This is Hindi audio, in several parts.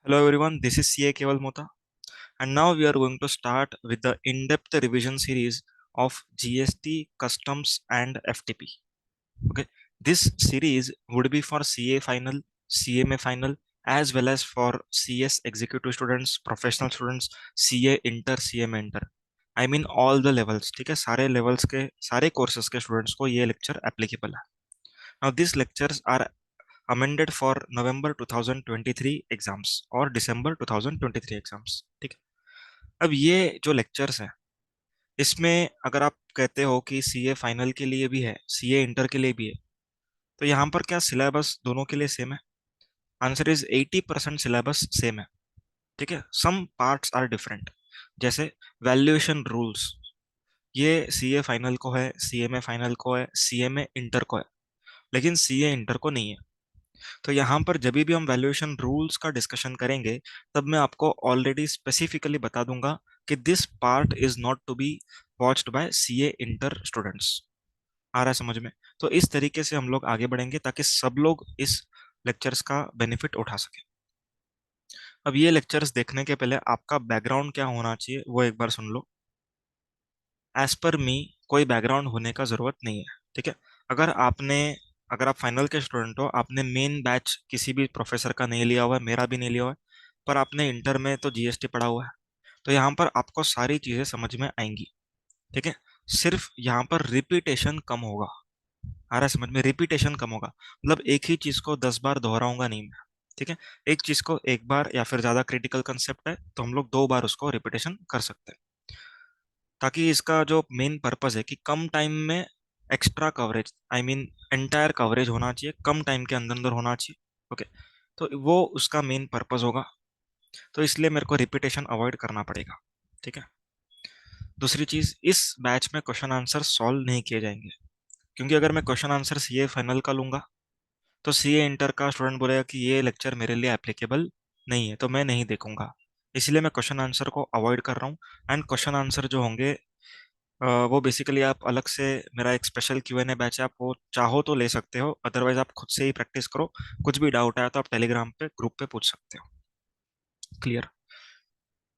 Hello everyone, this is CA Keval Mota, and now we are going to start with the in-depth revision series of GST, Customs, and FTP. Okay, this series would be for CA final, CMA final, as well as for CS executive students, professional students, CA inter, CMA inter. I mean all the levels. ठीक है, सारे levels के सारे courses के students को ये lecture applicable है. Now these lectures are amended for November 2023 exams और December 2023 एग्जाम्स. ठीक है, अब ये जो लेक्चर्स हैं इसमें अगर आप कहते हो कि सीए फाइनल के लिए भी है, सीए इंटर के लिए भी है, तो यहाँ पर क्या सिलेबस दोनों के लिए सेम है? आंसर इज 80% सिलेबस सेम है. ठीक है, सम पार्ट्स आर डिफरेंट. जैसे वैल्यूएशन रूल्स, ये सीए फाइनल को है, सीएमए फाइनल को है, सीएमए इंटर को है, लेकिन सीए इंटर को नहीं है. तो यहाँ पर जब भी हम वैल्यूएशन रूल्स का डिस्कशन करेंगे तब मैं आपको ऑलरेडी स्पेसिफिकली बता दूंगा कि this part is not to be watched by CA inter students. आ रहा है समझ में? तो इस तरीके से हम लोग आगे बढ़ेंगे ताकि सब लोग इस लेक्चर्स का बेनिफिट उठा सके. अब ये लेक्चर्स देखने के पहले आपका बैकग्राउंड क्या होना चाहिए वो एक बार सुन लो. एज पर मी कोई बैकग्राउंड होने का जरूरत नहीं है. ठीक है, अगर आपने अगर आप फाइनल के स्टूडेंट हो, आपने मेन बैच किसी भी प्रोफेसर का नहीं लिया हुआ है, मेरा भी नहीं लिया हुआ है, पर आपने इंटर में तो जीएसटी पढ़ा हुआ है, तो यहाँ पर आपको सारी चीजें समझ में आएंगी. ठीक है, सिर्फ यहाँ पर रिपीटेशन कम होगा. आ रहा है समझ में? रिपीटेशन कम होगा मतलब एक ही चीज को 10 बार दोहराऊंगा नहीं मैं. ठीक है, एक चीज को एक बार या फिर ज्यादा क्रिटिकल कंसेप्ट है तो हम लोग 2 बार उसको रिपीटेशन कर सकते हैं, ताकि इसका जो मेन पर्पस है कि कम टाइम में extra coverage, I mean entire coverage होना चाहिए, कम टाइम के अंदर अंदर होना चाहिए. ओके, तो वो उसका मेन पर्पस होगा. तो इसलिए मेरे को रिपीटेशन अवॉइड करना पड़ेगा. ठीक है, दूसरी चीज, इस बैच में क्वेश्चन आंसर सॉल्व नहीं किए जाएंगे, क्योंकि अगर मैं क्वेश्चन आंसर सीए फाइनल का लूंगा तो सीए इंटर का स्टूडेंट बोलेगा कि ये लेक्चर मेरे लिए एप्लीकेबल नहीं है, तो मैं नहीं देखूंगा. इसलिए मैं क्वेश्चन आंसर को अवॉइड कर रहा हूँ. एंड क्वेश्चन आंसर जो होंगे वो बेसिकली आप अलग से, मेरा एक स्पेशल क्यूएनए बैच है, आप वो चाहो तो ले सकते हो, अदरवाइज आप खुद से ही प्रैक्टिस करो. कुछ भी डाउट आया तो आप टेलीग्राम पे ग्रुप पे पूछ सकते हो. क्लियर?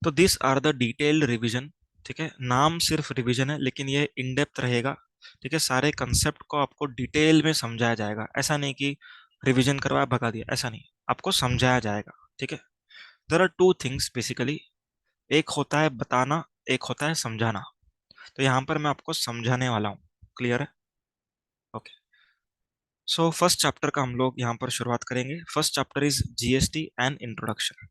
तो this are the detailed revision. ठीक है, नाम सिर्फ रिवीजन है लेकिन ये इन डेप्थ रहेगा. ठीक है, सारे कंसेप्ट को आपको डिटेल में समझाया जाएगा. ऐसा नहीं कि रिवीजन करवाया भगा दिया, ऐसा नहीं, आपको समझाया जाएगा. ठीक है, there are two things basically. एक होता है बताना, एक होता है समझाना. तो यहाँ पर मैं आपको समझाने वाला हूँ. क्लियर है? ओके, सो फर्स्ट चैप्टर का हम लोग यहाँ पर शुरुआत करेंगे. First chapter is GST and introduction.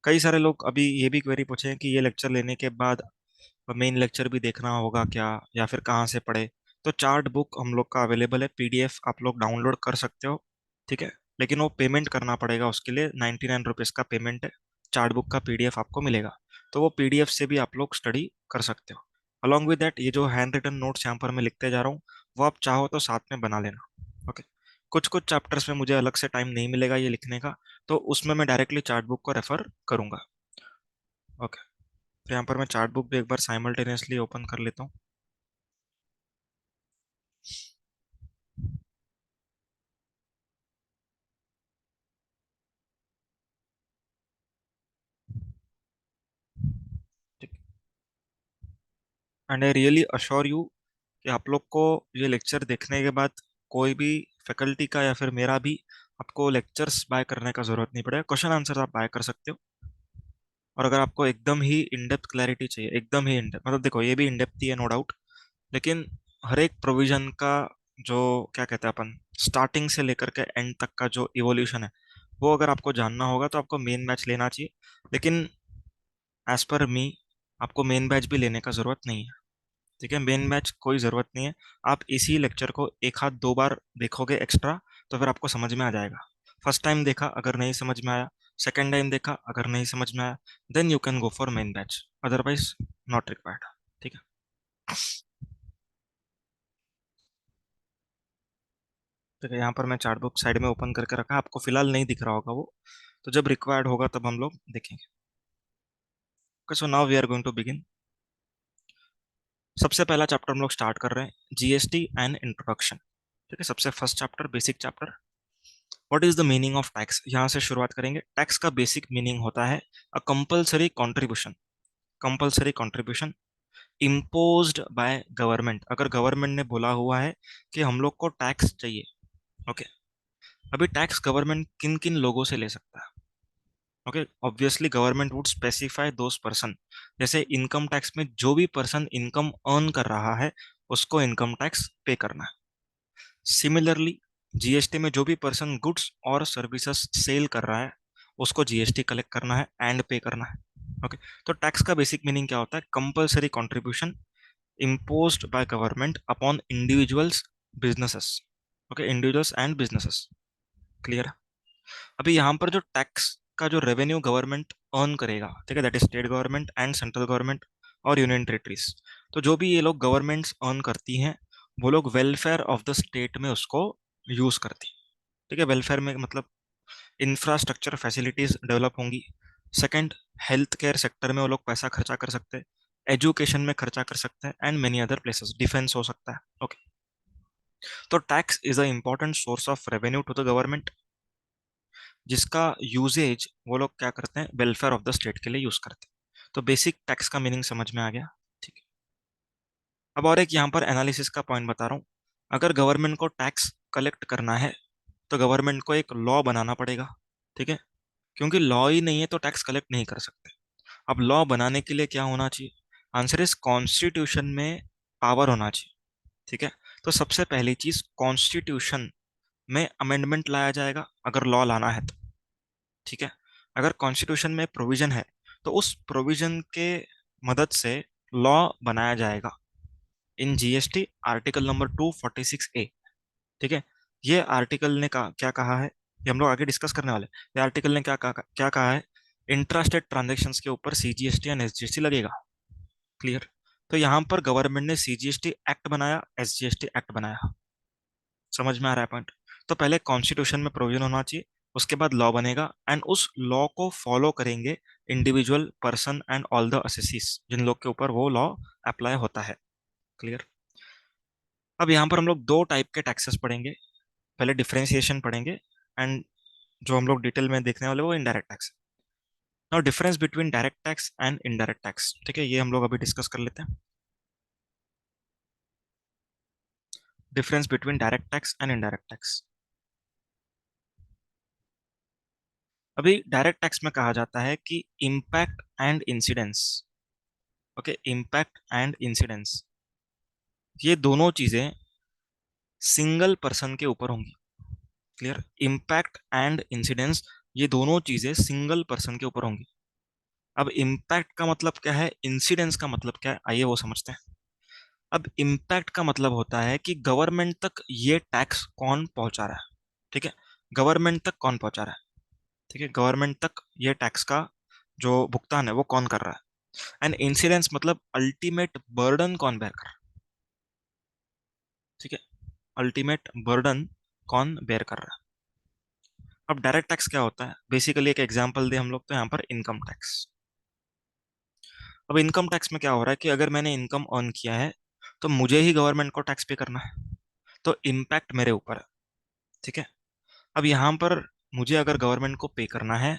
कई सारे लोग अभी ये भी क्वेरी पूछे हैं कि ये लेक्चर लेने के बाद मेन लेक्चर भी देखना होगा क्या, या फिर कहाँ से पढ़े. तो चार्ट बुक हम लोग का अवेलेबल है, पीडीएफ आप लोग डाउनलोड कर सकते हो. ठीक है, लेकिन वो पेमेंट करना पड़ेगा, उसके लिए 99 रुपीज़ का पेमेंट है. चार्ट बुक का पीडीएफ आपको मिलेगा, तो वो पीडीएफ से भी आप लोग स्टडी कर सकते हो. अलॉन्ग विद दैट ये जो हैंड रिटन नोट्स यहाँ पर मैं लिखते जा रहा हूँ वो आप चाहो तो साथ में बना लेना. ओके, कुछ कुछ चैप्टर्स में मुझे अलग से टाइम नहीं मिलेगा ये लिखने का, तो उसमें मैं डायरेक्टली चार्ट बुक को रेफर करूंगा. ओके, तो यहाँ पर मैं चार्ट बुक भी एक बार साइमल्टेनियसली ओपन कर लेता हूँ. And I really assure you कि आप लोग को ये लेक्चर देखने के बाद कोई भी फैकल्टी का या फिर मेरा भी आपको लेक्चर्स बाय करने का जरूरत नहीं पड़ेगा. क्वेश्चन आंसर आप बाय कर सकते हो. और अगर आपको एकदम ही इन डेप्थ क्लैरिटी चाहिए, एकदम ही इन डेप्थ मतलब देखो ये भी इन डेप्थ ही है नो डाउट, लेकिन हर एक प्रोविजन का जो क्या कहते हैं अपन, स्टार्टिंग से लेकर के एंड तक का जो इवोल्यूशन है वो अगर आपको जानना होगा तो आपको मेन बैच लेना चाहिए. लेकिन एज पर मी आपको मेन बैच भी लेने का जरूरत नहीं है. ठीक है, मेन बैच कोई ज़रूरत नहीं है. आप इसी लेक्चर को एक हाथ 2 बार देखोगे एक्स्ट्रा तो फिर आपको समझ में आ जाएगा. फर्स्ट टाइम देखा अगर नहीं समझ में आया, सेकेंड टाइम देखा अगर नहीं समझ में आया, then you can go for main batch, otherwise not required. ठीक है, ठीक है, यहाँ पर मैं चार्ट बुक साइड में ओपन करके रखा है, आपको फिलहाल नहीं दिख रहा होगा वो, तो जब रिक्वायर्ड होगा तब हम लोग देखेंगे. Okay, so now we are going to begin. सबसे पहला चैप्टर हम लोग स्टार्ट कर रहे हैं, जीएसटी एंड इंट्रोडक्शन. ठीक है, सबसे first chapter, basic chapter. What is the meaning of tax, यहां से शुरुआत करेंगे। टैक्स का बेसिक मीनिंग होता है अ compulsory contribution, compulsory contribution imposed by government. अगर गवर्नमेंट ने बोला हुआ है कि हम लोग को टैक्स चाहिए, ओके, अभी टैक्स गवर्नमेंट किन किन लोगों से ले सकता है? Okay, obviously government would specify those person, जैसे इनकम टैक्स में जो भी पर्सन इनकम अर्न कर रहा है उसको इनकम टैक्स पे करना है। सिमिलरली जीएसटी में जो भी पर्सन गुड्स और सर्विसेज सेल कर रहा है उसको जीएसटी कलेक्ट करना है एंड पे करना है। ओके, तो टैक्स का बेसिक मीनिंग क्या होता है? Compulsory contribution imposed by government upon individuals businesses, okay, individuals and businesses, clear. अभी यहाँ पर जो टैक्स का जो रेवेन्यू गवर्नमेंट अर्न करेगा, ठीक है, that is state government and central government और यूनियन टेरिटरीज, तो जो भी ये लोग गवर्नमेंट्स अर्न करती हैं वो लोग वेलफेयर ऑफ द स्टेट में उसको यूज करती हैं, ठीक है। वेलफेयर में मतलब इंफ्रास्ट्रक्चर फैसिलिटीज डेवलप होंगी। सेकंड, हेल्थ केयर सेक्टर में वो लोग पैसा खर्चा कर सकते हैं, एजुकेशन में खर्चा कर सकते हैं and many other places, defence हो सकता है। ओके, तो tax is a important source of revenue to the government, जिसका यूजेज वो लोग क्या करते हैं? वेलफेयर ऑफ द स्टेट के लिए यूज करते हैं। तो बेसिक टैक्स का मीनिंग समझ में आ गया, ठीक है। अब और एक यहाँ पर एनालिसिस का पॉइंट बता रहा हूँ। अगर गवर्नमेंट को टैक्स कलेक्ट करना है तो गवर्नमेंट को एक लॉ बनाना पड़ेगा, ठीक है, क्योंकि लॉ ही नहीं है तो टैक्स कलेक्ट नहीं कर सकते। अब लॉ बनाने के लिए क्या होना चाहिए? आंसर इज कॉन्स्टिट्यूशन में पावर होना चाहिए, ठीक है। तो सबसे पहली चीज कॉन्स्टिट्यूशन में अमेंडमेंट लाया जाएगा अगर लॉ लाना है तो, ठीक है। अगर कॉन्स्टिट्यूशन में प्रोविजन है तो उस प्रोविजन के मदद से लॉ बनाया जाएगा। In GST article number 246A, ठीक है। ये आर्टिकल ने क्या कहा है, ये हम लोग आगे डिस्कस करने वाले हैं। ये आर्टिकल ने क्या कहा है? इंट्रास्टेट ट्रांजेक्शंस के ऊपर सीजीएसटी एंड एसजीएसटी लगेगा, क्लियर। तो यहाँ पर गवर्नमेंट ने सीजीएसटी एक्ट बनाया, एसजीएसटी एक्ट बनाया, समझ में आ रहा है पॉइंट? तो पहले कॉन्स्टिट्यूशन में प्रोविजन होना चाहिए, उसके बाद लॉ बनेगा एंड उस लॉ को फॉलो करेंगे individual person and all the assessees जिन लोग के ऊपर वो लॉ अप्लाई होता है, क्लियर। अब यहाँ पर हम लोग दो टाइप के टैक्सेस पढ़ेंगे, पहले डिफरेंशिएशन पढ़ेंगे एंड जो हम लोग डिटेल में देखने वाले वो indirect tax. Now difference between direct tax and indirect tax, ठीक है, ये हम लोग अभी डिस्कस कर लेते हैं। Difference between direct tax and indirect tax. अभी डायरेक्ट टैक्स में कहा जाता है कि impact and incidence, okay, impact and incidence, ये दोनों चीजें सिंगल पर्सन के ऊपर होंगी, क्लियर। इम्पैक्ट एंड इंसिडेंस, ये दोनों चीजें सिंगल पर्सन के ऊपर होंगी। अब इम्पैक्ट का मतलब क्या है, इंसिडेंस का मतलब क्या है, आइए वो समझते हैं। अब इम्पैक्ट का मतलब होता है कि गवर्नमेंट तक ये टैक्स कौन पहुंचा रहा है, ठीक है, गवर्नमेंट तक कौन पहुंचा रहा है, ठीक है, गवर्नमेंट तक ये टैक्स का जो भुगतान है वो कौन कर रहा है। एंड इंसिडेंस मतलब अल्टीमेट बर्डन कौन बेयर कर रहा है, ठीक है, अल्टीमेट बर्डन कौन बेयर कर रहा है। अब डायरेक्ट टैक्स क्या होता है? बेसिकली एक एग्जांपल दे हम लोग तो यहाँ पर इनकम टैक्स। अब इनकम टैक्स में क्या हो रहा है कि अगर मैंने इनकम अर्न किया है तो मुझे ही गवर्नमेंट को टैक्स पे करना है, तो इम्पैक्ट मेरे ऊपर है, ठीक है। अब यहाँ पर मुझे अगर गवर्नमेंट को पे करना है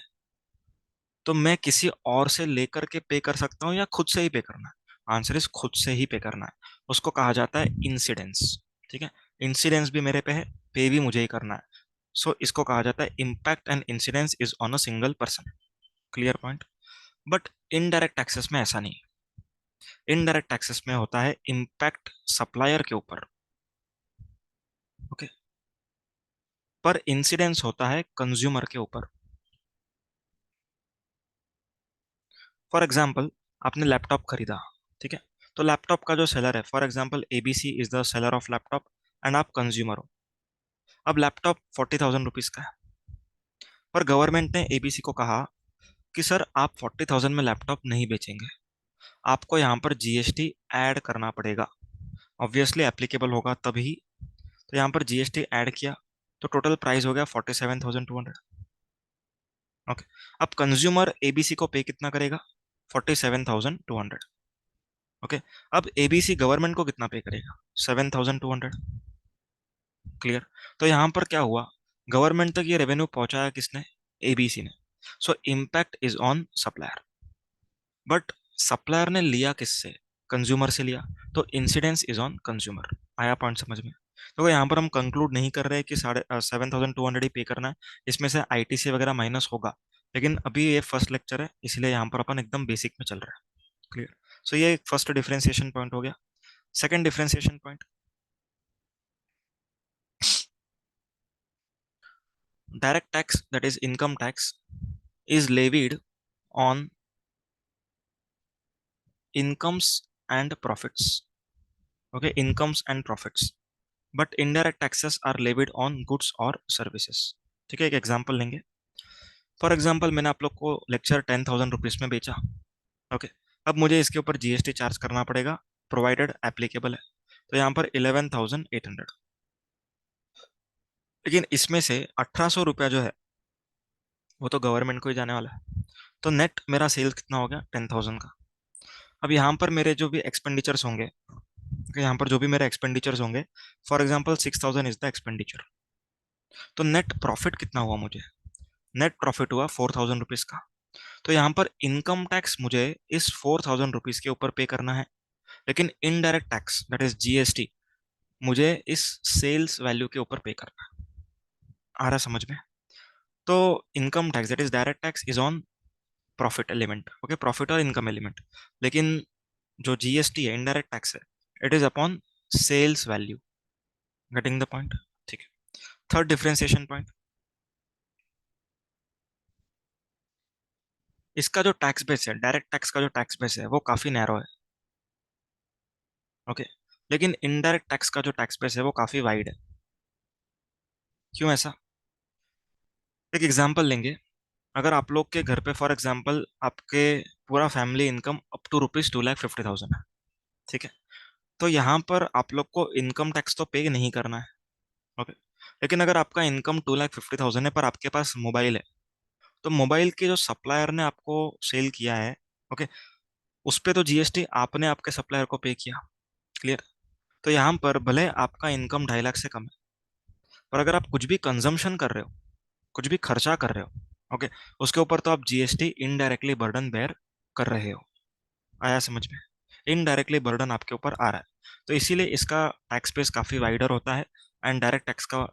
तो मैं किसी और से लेकर के पे कर सकता हूँ या खुद से ही पे करना है? आंसर इज खुद से ही पे करना है। उसको कहा जाता है इंसिडेंस, ठीक है। इंसिडेंस भी मेरे पे है, पे भी मुझे ही करना है। सो इसको कहा जाता है impact and incidence is on a single person, clear point. But indirect taxes में ऐसा नहीं है। इनडायरेक्ट टैक्सेस में होता है इम्पैक्ट सप्लायर के ऊपर, ओके, पर इंसिडेंस होता है कंज्यूमर के ऊपर। फॉर एग्जाम्पल, आपने लैपटॉप खरीदा, ठीक है, तो लैपटॉप का जो सेलर है, for example ABC is the seller of laptop and आप कंज्यूमर हो। अब लैपटॉप 40,000 रुपीज का है, पर गवर्नमेंट ने एबीसी को कहा कि सर आप 40,000 में लैपटॉप नहीं बेचेंगे, आपको यहाँ पर जीएसटी ऐड करना पड़ेगा, ऑब्वियसली एप्लीकेबल होगा तभी। तो यहाँ पर जीएसटी ऐड किया तो टोटल प्राइस हो गया 47,200, ओके। अब कंज्यूमर एबीसी को पे कितना करेगा? 47,200, ओके। अब एबीसी गवर्नमेंट को कितना पे करेगा? 7,200, क्लियर। तो यहां पर क्या हुआ गवर्नमेंट तक ये रेवेन्यू पहुंचाया किसने? एबीसी ने। सो impact is on supplier. But supplier ने लिया किससे? कंज्यूमर से लिया। तो इंसिडेंस इज ऑन कंज्यूमर। आया पॉइंट समझ में? तो यहाँ पर हम कंक्लूड नहीं कर रहे कि 7,200 ही पे करना है, इसमें से आईटीसी वगैरह माइनस होगा, लेकिन अभी ये फर्स्ट लेक्चर है इसलिए यहाँ पर अपन एकदम बेसिक में चल रहे हैं। क्लियर? सो ये एक फर्स्ट डिफरेंशिएशन पॉइंट हो गया। Second differentiation point, direct tax, that is income tax, is levied on incomes and profits. Okay, incomes and profits. But indirect taxes are levied on goods or services. ठीक है, एक एग्जांपल लेंगे। फॉर एग्जांपल मैंने आप लोग को लेक्चर 10,000 रुपीज में बेचा। ओके, अब मुझे इसके ऊपर जीएसटी चार्ज करना पड़ेगा, प्रोवाइडेड एप्लीकेबल है। तो यहाँ पर 11,800, लेकिन इसमें से 1,800 रुपया जो है वो तो गवर्नमेंट को ही जाने वाला है। तो नेट मेरा सेल्स कितना हो गया? 10,000 का। अब यहाँ पर मेरे जो भी एक्सपेंडिचर्स होंगे, यहाँ पर जो भी मेरे एक्सपेंडिचर्स होंगे, for example 6,000 is the expenditure, तो नेट प्रॉफिट कितना हुआ मुझे? नेट प्रॉफिट हुआ 4,000 रुपीज का। तो यहाँ पर इनकम टैक्स मुझे इस 4,000 रुपीज के ऊपर पे करना है, लेकिन indirect tax that is GST मुझे इस सेल्स वैल्यू के ऊपर पे करना है। आ रहा समझ में? तो income tax that is direct tax is on profit element. Okay, profit और इनकम एलिमेंट। लेकिन जो जीएसटी है, इनडायरेक्ट टैक्स है, it is upon sales value. Getting the point? ठीक है। थर्ड डिफरेंशिएशन पॉइंट, इसका जो टैक्स बेस है, डायरेक्ट टैक्स का जो टैक्स बेस है वो काफी नैरो है। ओके, लेकिन इनडायरेक्ट टैक्स का जो टैक्स बेस है वो काफी वाइड है। क्यों ऐसा? एक एग्जांपल लेंगे। अगर आप लोग के घर पे फॉर एग्जांपल आपके पूरा फैमिली इनकम अप टू ₹2,50,000 है, ठीक है, तो यहाँ पर आप लोग को इनकम टैक्स तो पे नहीं करना है। ओके, लेकिन अगर आपका इनकम 2,50,000 है पर आपके पास मोबाइल है, तो मोबाइल के जो सप्लायर ने आपको सेल किया है, ओके, उस पे तो जीएसटी आपने आपके सप्लायर को पे किया। क्लियर? तो यहाँ पर भले आपका इनकम 2.5 लाख से कम है, पर अगर आप कुछ भी कंजम्पशन कर रहे हो, कुछ भी खर्चा कर रहे हो, ओके, उसके ऊपर तो आप जीएसटी इनडायरेक्टली बर्डन बेयर कर रहे हो। आया समझ में? इनडायरेक्टली बर्डन आपके ऊपर आ रहा है, तो इसीलिए इसका टैक्स बेस काफी वाइडर होता है एंड डायरेक्ट टैक्स का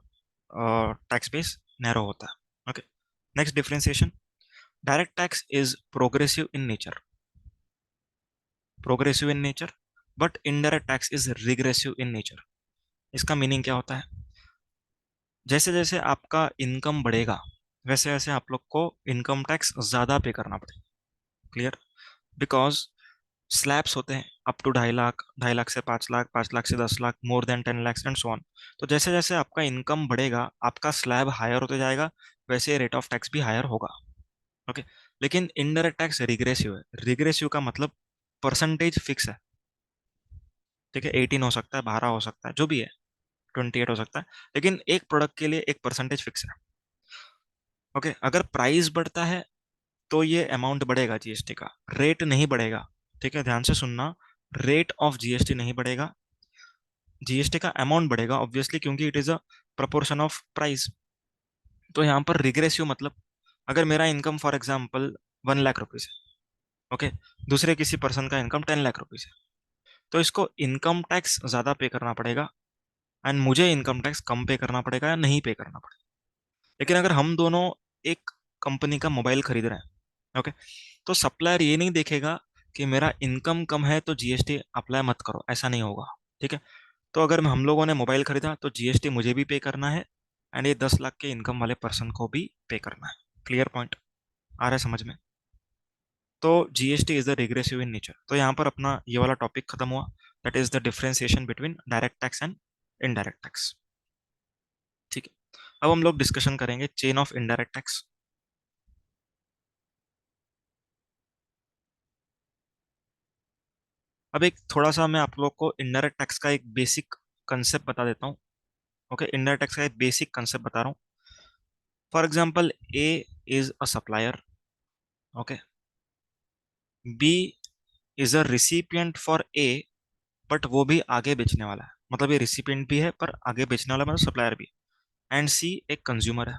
टैक्स बेस नैरो होता है। Okay, next differentiation, direct tax is progressive in nature, progressive in nature, but indirect tax is regressive in nature. इसका मीनिंग क्या होता है? जैसे जैसे आपका इनकम बढ़ेगा वैसे वैसे आप लोग को इनकम टैक्स ज्यादा पे करना पड़ेगा। क्लियर? बिकॉज स्लैब्स होते हैं अप टू 2.5 लाख, 2.5 लाख से 5 लाख, 5 लाख से 10 lakh, more than 10 lakh and so on. तो जैसे जैसे आपका इनकम बढ़ेगा आपका स्लैब हायर होते जाएगा, वैसे रेट ऑफ टैक्स भी हायर होगा। ओके, लेकिन इनडायरेक्ट टैक्स रिग्रेसिव है। रिग्रेसिव का मतलब परसेंटेज फिक्स है। ठीक है, 18 हो सकता है, 12 हो सकता है, जो भी है, 28 हो सकता है, लेकिन एक प्रोडक्ट के लिए एक परसेंटेज फिक्स है। ओके, अगर प्राइस बढ़ता है तो ये अमाउंट बढ़ेगा जीएसटी का, रेट नहीं बढ़ेगा। ठीक है, ध्यान से सुनना, रेट ऑफ जीएसटी नहीं बढ़ेगा, जीएसटी का अमाउंट बढ़ेगा ऑब्वियसली, क्योंकि it is a proportion of price. तो यहाँ पर रिग्रेसिव मतलब, अगर मेरा income for example 1 lakh rupees है, ओके, दूसरे किसी पर्सन का इनकम 10 लाख रुपीज है, तो इसको इनकम टैक्स ज्यादा पे करना पड़ेगा एंड मुझे इनकम टैक्स कम पे करना पड़ेगा या नहीं पे करना पड़ेगा। लेकिन अगर हम दोनों एक कंपनी का मोबाइल खरीद रहे हैं, ओके, तो सप्लायर ये नहीं देखेगा कि मेरा इनकम कम है तो जीएसटी अप्लाई मत करो, ऐसा नहीं होगा। ठीक है, तो अगर हम लोगों ने मोबाइल खरीदा तो जीएसटी मुझे भी पे करना है एंड ये 10 लाख के इनकम वाले पर्सन को भी पे करना है। Clear point? आ रहा है समझ में? तो GST is the regressive in nature. तो यहाँ पर अपना ये वाला टॉपिक खत्म हुआ, that is the differentiation between direct tax and indirect tax. ठीक है, अब हम लोग डिस्कशन करेंगे चेन ऑफ इनडायरेक्ट टैक्स। अब एक थोड़ा सा मैं आप लोग को इनडायरेक्ट टैक्स का एक बेसिक कंसेप्ट बता देता हूँ। ओके, इनडायरेक्ट टैक्स का एक बेसिक कंसेप्ट बता रहा हूँ। For example, A is a supplier, okay, B is a recipient for A, but वो भी आगे बेचने वाला है, मतलब ये रिसिपिएंट भी है पर आगे बेचने वाला मतलब सप्लायर भी। एंड सी एक कंज्यूमर है।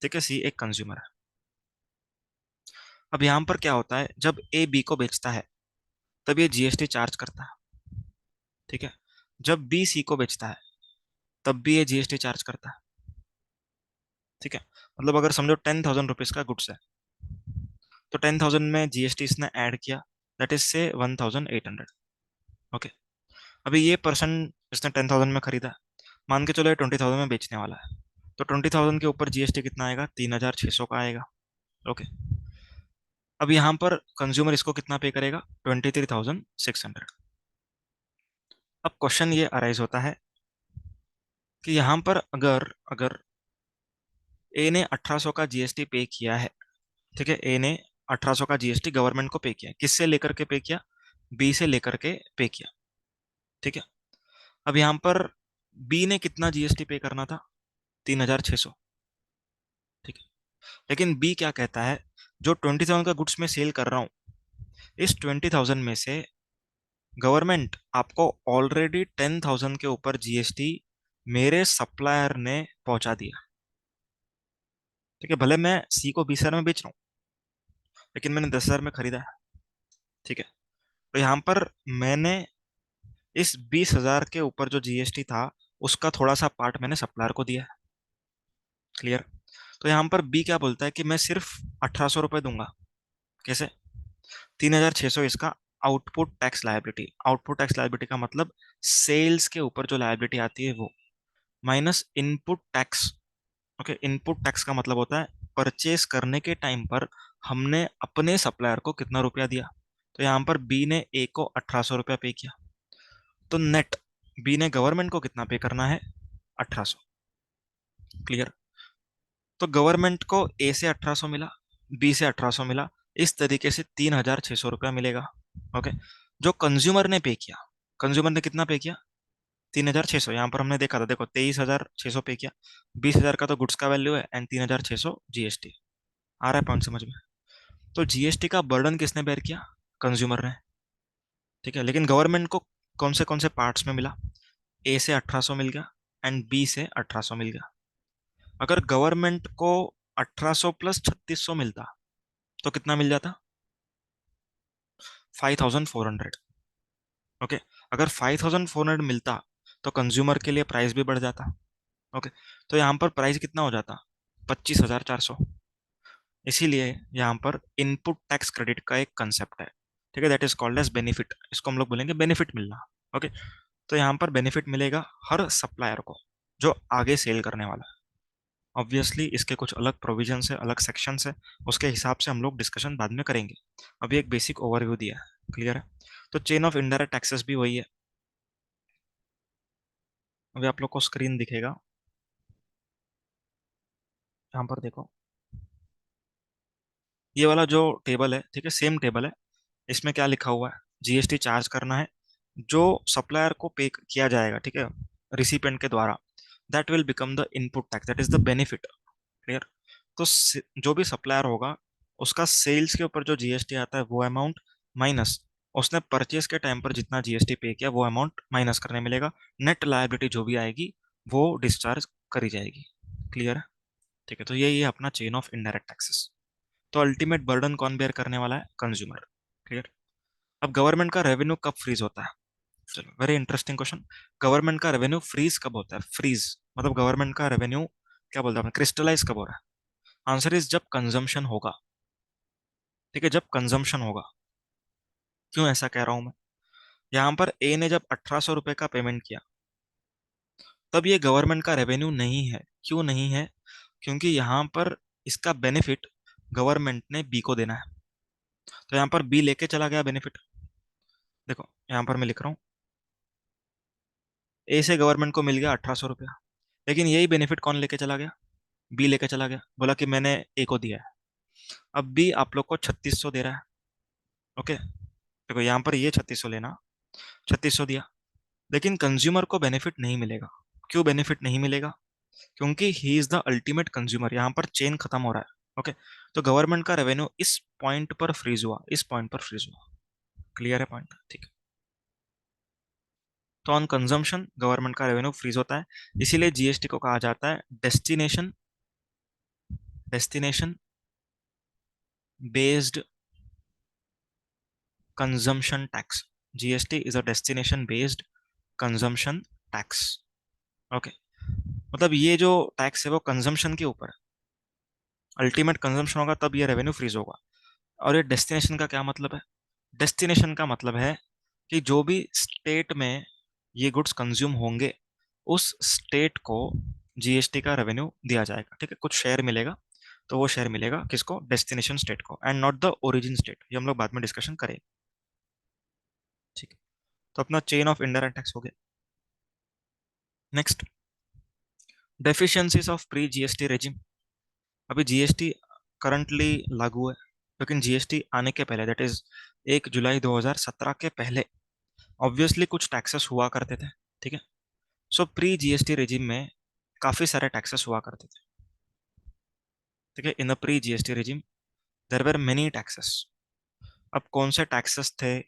ठीक है, सी एक कंज्यूमर है। अब यहां पर क्या होता है, जब ए बी को बेचता है तब ये जीएसटी चार्ज करता है। ठीक है, जब बी सी को बेचता है तब भी ये जीएसटी चार्ज करता है। ठीक है, मतलब अगर समझो 10,000 रुपीज का गुड्स है, तो 10,000 में जीएसटी इसने ऐड किया, दैट इज से 1,800। ओके, अभी ये पर्सन इसने 10,000 में खरीदा, मान के चलो ये 20,000 में बेचने वाला है, तो 20,000 के ऊपर जीएसटी कितना आएगा, 3,600 का आएगा। ओके, अब यहाँ पर कंज्यूमर इसको कितना पे करेगा, 23,600। अब क्वेश्चन ये अराइज होता है कि यहाँ पर अगर अगर ए ने 1,800 का जीएसटी पे किया है, ठीक है, ए ने 1,800 का जीएसटी गवर्नमेंट को पे किया, किससे लेकर के पे किया, बी से लेकर के पे किया। ठीक है, अब यहाँ पर बी ने कितना जीएसटी पे करना था, 3,600। ठीक है, लेकिन बी क्या कहता है, जो 20,000 का गुड्स में सेल कर रहा हूँ, इस 20,000 में से गवर्नमेंट आपको ऑलरेडी 10,000 के ऊपर जीएसटी मेरे सप्लायर ने पहुंचा दिया। ठीक है, भले मैं सी को 20,000 में बेच रहा हूँ, लेकिन मैंने 10,000 में खरीदा है। ठीक है, तो यहाँ पर मैंने इस 20,000 के ऊपर जो जीएसटी था उसका थोड़ा सा पार्ट मैंने सप्लायर को दिया है। क्लियर। तो यहाँ पर बी क्या बोलता है कि मैं सिर्फ 1,800 रुपये दूंगा। कैसे, 3,600 इसका output tax liability. Output tax liability का मतलब सेल्स के ऊपर जो लायबिलिटी आती है वो, minus input tax. Okay, input tax का मतलब होता है परचेस करने के टाइम पर हमने अपने सप्लायर को कितना रुपया दिया। तो यहाँ पर बी ने ए को 1,800 रुपया पे किया, तो नेट बी ने गवर्नमेंट को कितना पे करना है, 1,800। क्लियर। तो गवर्नमेंट को ए से 1,800 मिला, बी से 1,800 मिला, इस तरीके से 3,600 रुपया मिलेगा। ओके, जो कंज्यूमर ने पे किया, कंज्यूमर ने कितना पे किया, 3,600। यहाँ पर हमने देखा था, देखो 23,600 पे किया, 20,000 का तो गुड्स का वैल्यू है एंड 3,600 जीएसटी। आ रहा है पॉइंट समझ में। तो जीएसटी का बर्डन किसने बेयर किया, कंज्यूमर ने। ठीक है, लेकिन गवर्नमेंट को कौन से पार्ट्स में मिला, ए से 1,800 मिल गया एंड बी से 1,800 मिल गया। अगर गवर्नमेंट को 1,800 प्लस 3,600 मिलता तो कितना मिल जाता, 5,400। ओके, अगर 5,400 मिलता तो कंज्यूमर के लिए प्राइस भी बढ़ जाता। ओके, तो यहाँ पर प्राइस कितना हो जाता, 25,400। इसीलिए यहाँ पर इनपुट टैक्स क्रेडिट का एक कंसेप्ट है। ठीक है, that is called as benefit, इसको हम लोग बोलेंगे बेनिफिट मिलना। ओके, तो यहाँ पर बेनिफिट मिलेगा हर सप्लायर को जो आगे सेल करने वाला है। ऑब्वियसली इसके कुछ अलग प्रोविजन है, अलग सेक्शंस है, उसके हिसाब से हम लोग डिस्कशन बाद में करेंगे। अभी एक बेसिक ओवरव्यू दिया है, क्लियर है। तो चेन ऑफ इनडायरेक्ट टैक्सेस भी वही है। अभी आप लोग को स्क्रीन दिखेगा, यहाँ पर देखो, ये वाला जो टेबल है, ठीक है, सेम टेबल है। इसमें क्या लिखा हुआ है, जीएसटी चार्ज करना है जो सप्लायर को पे किया जाएगा, ठीक है, रिसिपेंट के द्वारा, that will become the input tax, that is the benefit. Clear. तो जो भी सप्लायर होगा उसका सेल्स के ऊपर जो जीएसटी आता है वो अमाउंट माइनस उसने परचेस के टाइम पर जितना जीएसटी पे किया वो अमाउंट माइनस करने मिलेगा। नेट लायबिलिटी जो भी आएगी वो डिस्चार्ज करी जाएगी। क्लियर है। ठीक है, तो यही है अपना चेन ऑफ इनडायरेक्ट टैक्सेस। तो अल्टीमेट बर्डन कौन बेयर करने वाला है, कंज्यूमर। क्लियर। अब गवर्नमेंट का रेवेन्यू कब फ्रीज होता है, चलो वेरी इंटरेस्टिंग क्वेश्चन। गवर्नमेंट का रेवेन्यू फ्रीज कब होता है, फ्रीज मतलब गवर्नमेंट का रेवेन्यू क्या बोलते हैं, क्रिस्टलाइज कब हो रहा है। आंसर इज जब कंजम्पशन होगा। ठीक है, जब कंजम्पशन होगा। क्यों ऐसा कह रहा हूं मैं, यहां पर ए ने जब 1,800 रुपए का पेमेंट किया तब ये गवर्नमेंट का रेवेन्यू नहीं है। क्यों नहीं है, क्योंकि यहां पर इसका बेनिफिट गवर्नमेंट ने बी को देना है। तो यहां पर बी लेके चला गया बेनिफिट। देखो यहां पर मैं लिख रहा हूँ, ए से गवर्नमेंट को मिल गया 1,800 रुपया, लेकिन यही बेनिफिट कौन लेके चला गया, बी लेके चला गया, बोला कि मैंने ए को दिया है। अब बी आप लोग को 3,600 दे रहा है। ओके, देखो यहाँ पर ये 3,600 लेना, 3,600 दिया, लेकिन कंज्यूमर को बेनिफिट नहीं मिलेगा। क्यों बेनिफिट नहीं मिलेगा, क्योंकि he is the ultimate consumer, यहाँ पर चेन खत्म हो रहा है। ओके, तो गवर्नमेंट का रेवेन्यू इस पॉइंट पर फ्रीज हुआ, इस पॉइंट पर फ्रीज हुआ। क्लियर है पॉइंट, ठीक है। तो ऑन कंजम्पशन गवर्नमेंट का रेवेन्यू फ्रीज होता है, इसीलिए जीएसटी को कहा जाता है destination destination based consumption tax. GST is a destination based consumption tax. Okay, मतलब ये जो टैक्स है वो कंजम्पशन के ऊपर है, अल्टीमेट कंजम्पशन होगा तब ये रेवेन्यू फ्रीज होगा। और ये डेस्टिनेशन का क्या मतलब है? डेस्टिनेशन का मतलब है कि जो भी स्टेट में ये गुड्स कंज्यूम होंगे उस स्टेट को जीएसटी का रेवेन्यू दिया जाएगा, ठीक है, कुछ शेयर मिलेगा, तो वो शेयर मिलेगा किसको? डेस्टिनेशन स्टेट को, and not the origin state. ये हम लोग बाद में डिस्कशन करेंगे, ठीक है। तो अपना चेन ऑफ इनडायरेक्ट टैक्स हो गया। Next, deficiencies of pre GST regime. अभी जीएसटी करंटली लागू है, लेकिन जीएसटी आने के पहले, दैट इज 1 जुलाई 2017 के पहले ऑब्वियसली कुछ टैक्सेस हुआ करते थे, ठीक है। सो प्री जीएसटी रेजिम में काफी सारे टैक्सेस हुआ करते थे, ठीक है। In the pre GST regime there were many taxes. अब कौन से टैक्सेस थे,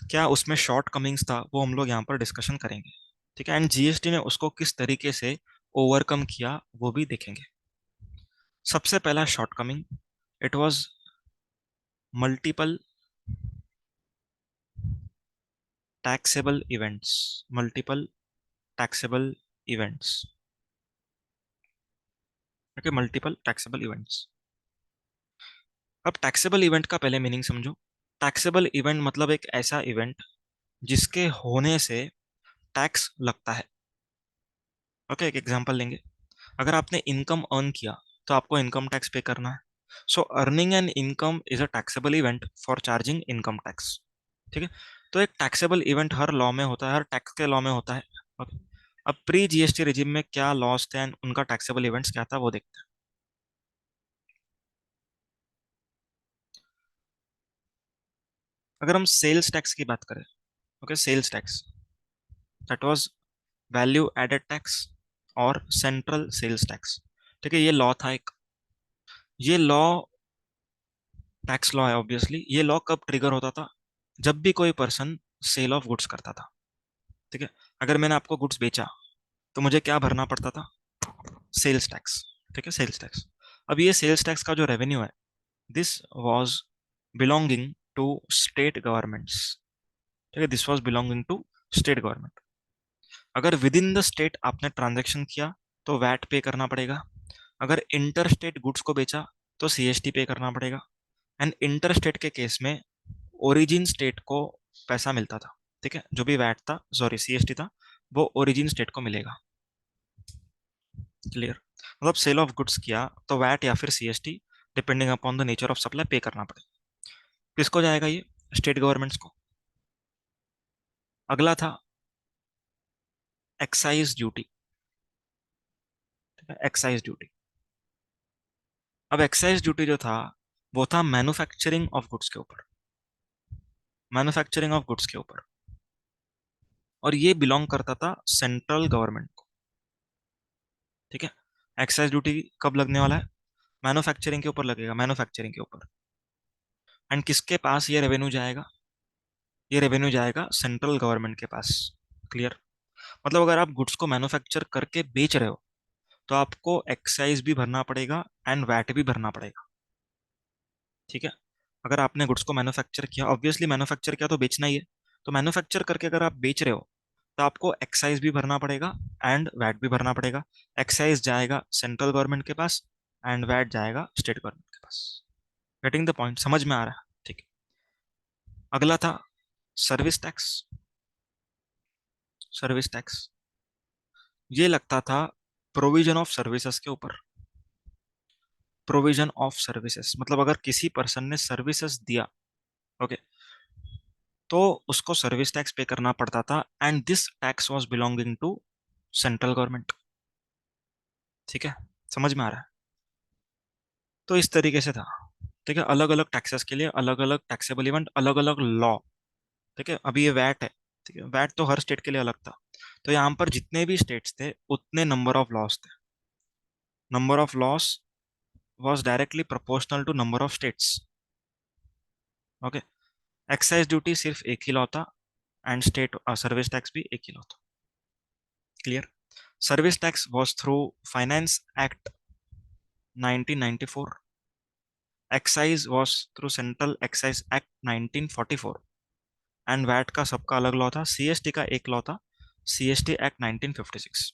क्या उसमें शॉर्ट कमिंग्स था, वो हम लोग यहाँ पर डिस्कशन करेंगे, ठीक है। एंड जीएसटी ने उसको किस तरीके से ओवरकम किया वो भी देखेंगे। सबसे पहला short coming, it was multiple taxable events. Multiple taxable events, okay, multiple taxable events. अब टैक्सेबल इवेंट का पहले मीनिंग समझो। टैक्सेबल इवेंट मतलब एक ऐसा इवेंट जिसके होने से टैक्स लगता है। ओके, एक एग्जांपल लेंगे। अगर आपने इनकम अर्न किया तो आपको इनकम टैक्स पे करना है। So earning an income is a taxable event for charging income tax, ठीक है। तो एक टैक्सेबल इवेंट हर लॉ में होता है, हर टैक्स के लॉ में होता है। ओके, अब प्री जीएसटी रिजिम में क्या लॉस थे एंड उनका टैक्सेबल इवेंट्स क्या था वो देखते हैं। अगर हम सेल्स टैक्स की बात करें, okay, sales tax that was value added tax और सेंट्रल सेल्स टैक्स, ठीक है। ये लॉ था एक, ये लॉ टैक्स लॉ है ऑब्वियसली। ये लॉ कब ट्रिगर होता था? जब भी कोई पर्सन सेल ऑफ गुड्स करता था, ठीक है। अगर मैंने आपको गुड्स बेचा तो मुझे क्या भरना पड़ता था? सेल्स टैक्स, ठीक है, सेल्स टैक्स। अब ये सेल्स टैक्स का जो रेवेन्यू है, this was belonging to state governments, ठीक है, this was belonging to state government. अगर विद इन द स्टेट आपने ट्रांजेक्शन किया तो वैट पे करना पड़ेगा। अगर इंटर स्टेट गुड्स को बेचा तो सीएसटी पे करना पड़ेगा। एंड इंटर स्टेट के केस में ओरिजिन स्टेट को पैसा मिलता था, ठीक है। जो भी वैट था, सॉरी सीएसटी था, वो ओरिजिन स्टेट को मिलेगा। क्लियर? मतलब सेल ऑफ गुड्स किया तो वैट या फिर CST, depending upon the nature of supply, पे करना पड़ेगा। किसको जाएगा ये? स्टेट गवर्नमेंट्स को। अगला था एक्साइज ड्यूटी, एक्साइज ड्यूटी। अब एक्साइज ड्यूटी जो था वो था मैन्युफैक्चरिंग ऑफ गुड्स के ऊपर, मैन्युफैक्चरिंग ऑफ गुड्स के ऊपर। और ये बिलोंग करता था सेंट्रल गवर्नमेंट को, ठीक है। एक्साइज ड्यूटी कब लगने वाला है? मैन्युफैक्चरिंग के ऊपर लगेगा, मैन्युफैक्चरिंग के ऊपर। एंड किसके पास ये रेवेन्यू जाएगा? ये रेवेन्यू जाएगा सेंट्रल गवर्नमेंट के पास। क्लियर? मतलब अगर आप गुड्स को मैन्युफैक्चर करके बेच रहे हो तो आपको एक्साइज भी भरना पड़ेगा एंड वैट भी भरना पड़ेगा, ठीक है। अगर आपने गुड्स को मैन्युफैक्चर किया, ऑब्वियसली मैन्युफैक्चर किया तो बेचना ही है, तो मैन्युफैक्चर करके अगर आप बेच रहे हो तो आपको एक्साइज भी भरना पड़ेगा एंड वैट भी भरना पड़ेगा। एक्साइज जाएगा सेंट्रल गवर्नमेंट के पास एंड वैट जाएगा स्टेट गवर्नमेंट के पास। Getting the point? समझ में आ रहा है? ठीक है। अगला था सर्विस टैक्स। सर्विस टैक्स ये लगता था प्रोविजन ऑफ सर्विसेज के ऊपर। प्रोविजन ऑफ सर्विसेज मतलब अगर किसी पर्सन ने सर्विसेज दिया, ओके, तो उसको सर्विस टैक्स पे करना पड़ता था and this tax was belonging to central government, ठीक है। समझ में आ रहा है? तो इस तरीके से था, ठीक है। अलग अलग टैक्सेस के लिए अलग अलग टैक्सेबल इवेंट, अलग अलग लॉ, ठीक है। अभी ये वैट है, ठीक है, वैट तो हर स्टेट के लिए अलग था। तो यहाँ पर जितने भी स्टेट्स थे उतने नंबर ऑफ लॉस थे। Number of laws was directly proportional to number of states, okay. Excise duty सिर्फ एक ही लॉ था, एंड स्टेट सर्विस टैक्स भी एक ही लॉ था। Clear? Service tax was through finance act 1994, excise was through central excise act 1944, and VAT का सबका अलग लॉ था। सीएसटी का एक लॉ था, सीएसटी एक्ट 1956।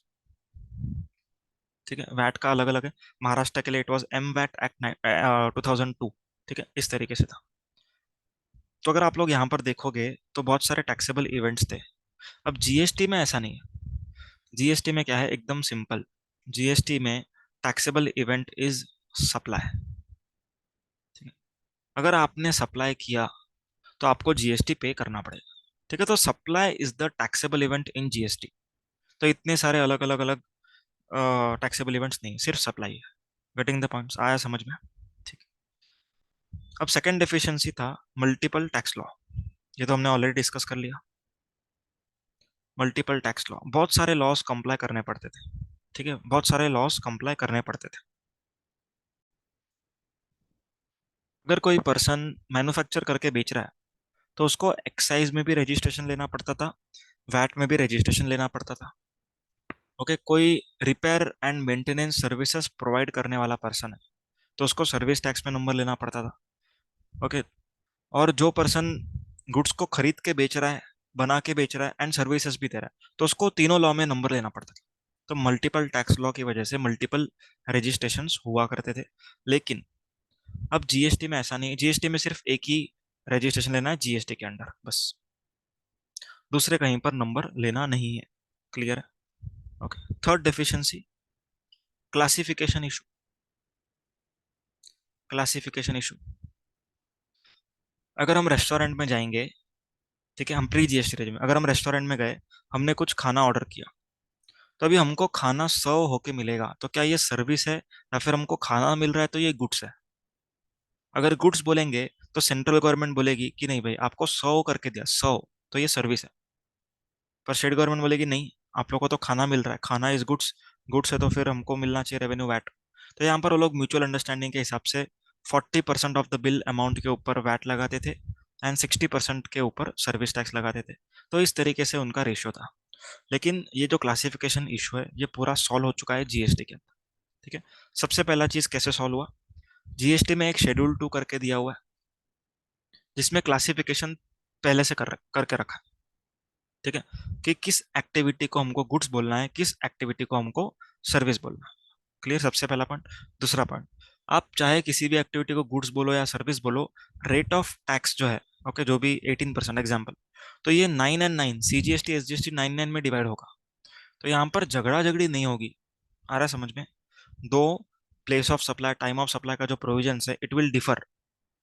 ठीक है, वैट का अलग अलग है। महाराष्ट्र के लिए it was M VAT act 2002। ठीक है, इस तरीके से था। तो अगर आप लोग यहाँ पर देखोगे तो बहुत सारे टैक्सेबल इवेंट्स थे। अब जीएसटी में ऐसा नहीं है। जीएसटी में क्या है, एकदम सिंपल। जीएसटी में टैक्सेबल इवेंट इज सप्लाई। ठीक है, अगर आपने सप्लाई किया तो आपको जीएसटी पे करना पड़ेगा। ठीक है, तो supply is the taxable event in GST. तो इतने सारे अलग अलग अलग टैक्सेबल इवेंट्स नहीं, सिर्फ सप्लाई है। गेटिंग द पॉइंट्स, आया समझ में? ठीक है। अब सेकंड डेफिशिएंसी था मल्टीपल टैक्स लॉ। ये तो हमने ऑलरेडी डिस्कस कर लिया। मल्टीपल टैक्स लॉ, बहुत सारे लॉस कंप्लाई करने पड़ते थे। ठीक है, बहुत सारे लॉस कंप्लाई करने पड़ते थे। अगर कोई पर्सन मैन्युफैक्चर करके बेच रहा है तो उसको एक्साइज में भी रजिस्ट्रेशन लेना पड़ता था, वैट में भी रजिस्ट्रेशन लेना पड़ता था। ओके, कोई repair and maintenance services provide करने वाला पर्सन है तो उसको सर्विस टैक्स में नंबर लेना पड़ता था। ओके, और जो पर्सन गुड्स को खरीद के बेच रहा है, बना के बेच रहा है एंड सर्विसेज भी दे रहा है तो उसको तीनों लॉ में नंबर लेना पड़ता था। तो मल्टीपल टैक्स लॉ की वजह से मल्टीपल रजिस्ट्रेशंस हुआ करते थे। लेकिन अब जीएसटी में ऐसा नहीं है। जीएसटी में सिर्फ एक ही रजिस्ट्रेशन लेना है जीएसटी के अंडर, बस। दूसरे कहीं पर नंबर लेना नहीं है। क्लियर है? Okay, third deficiency, classification issue. Classification issue, अगर हम रेस्टोरेंट में जाएंगे, ठीक है, हम प्री जीएसटी रेंज में, अगर हम रेस्टोरेंट में गए, हमने कुछ खाना ऑर्डर किया, तो अभी हमको खाना सर्व होके मिलेगा तो क्या ये सर्विस है या फिर हमको खाना मिल रहा है तो ये गुड्स है? अगर गुड्स बोलेंगे तो सेंट्रल गवर्नमेंट बोलेगी कि नहीं भाई, आपको सर्व करके दिया, सर्व, तो ये सर्विस है। पर स्टेट गवर्नमेंट बोलेगी नहीं, आप लोगों को तो खाना मिल रहा है, खाना इज गुड्स, गुड्स है तो फिर हमको मिलना चाहिए रेवेन्यू वैट। तो यहाँ पर वो लोग म्यूचुअल अंडरस्टैंडिंग के हिसाब से 40% ऑफ द बिल अमाउंट के ऊपर वैट लगाते थे एंड 60% के ऊपर सर्विस टैक्स लगाते थे। तो इस तरीके से उनका रेशियो था। लेकिन ये जो क्लासिफिकेशन इशू है ये पूरा सॉल्व हो चुका है जीएसटी के अंदर। ठीक है, सबसे पहला चीज कैसे सॉल्व हुआ, जीएसटी में एक शेड्यूल 2 करके दिया हुआ है जिसमें क्लासिफिकेशन पहले से करके रखा है। ठीक है, कि किस एक्टिविटी को हमको गुड्स बोलना है, किस एक्टिविटी को हमको सर्विस बोलना है। क्लियर? सबसे पहला पॉइंट। दूसरा पॉइंट, आप चाहे किसी भी एक्टिविटी को गुड्स बोलो या सर्विस बोलो, रेट ऑफ टैक्स जो है, ओके, जो भी 18% एग्जाम्पल, तो ये 9 and 9 सीजीएसटी एसजीएसटी 9 में डिवाइड होगा। तो यहाँ पर झगड़ा झगड़ी नहीं होगी। आ रहा है समझ में? दो, place of supply, time of supply का जो प्रोविजन है it will differ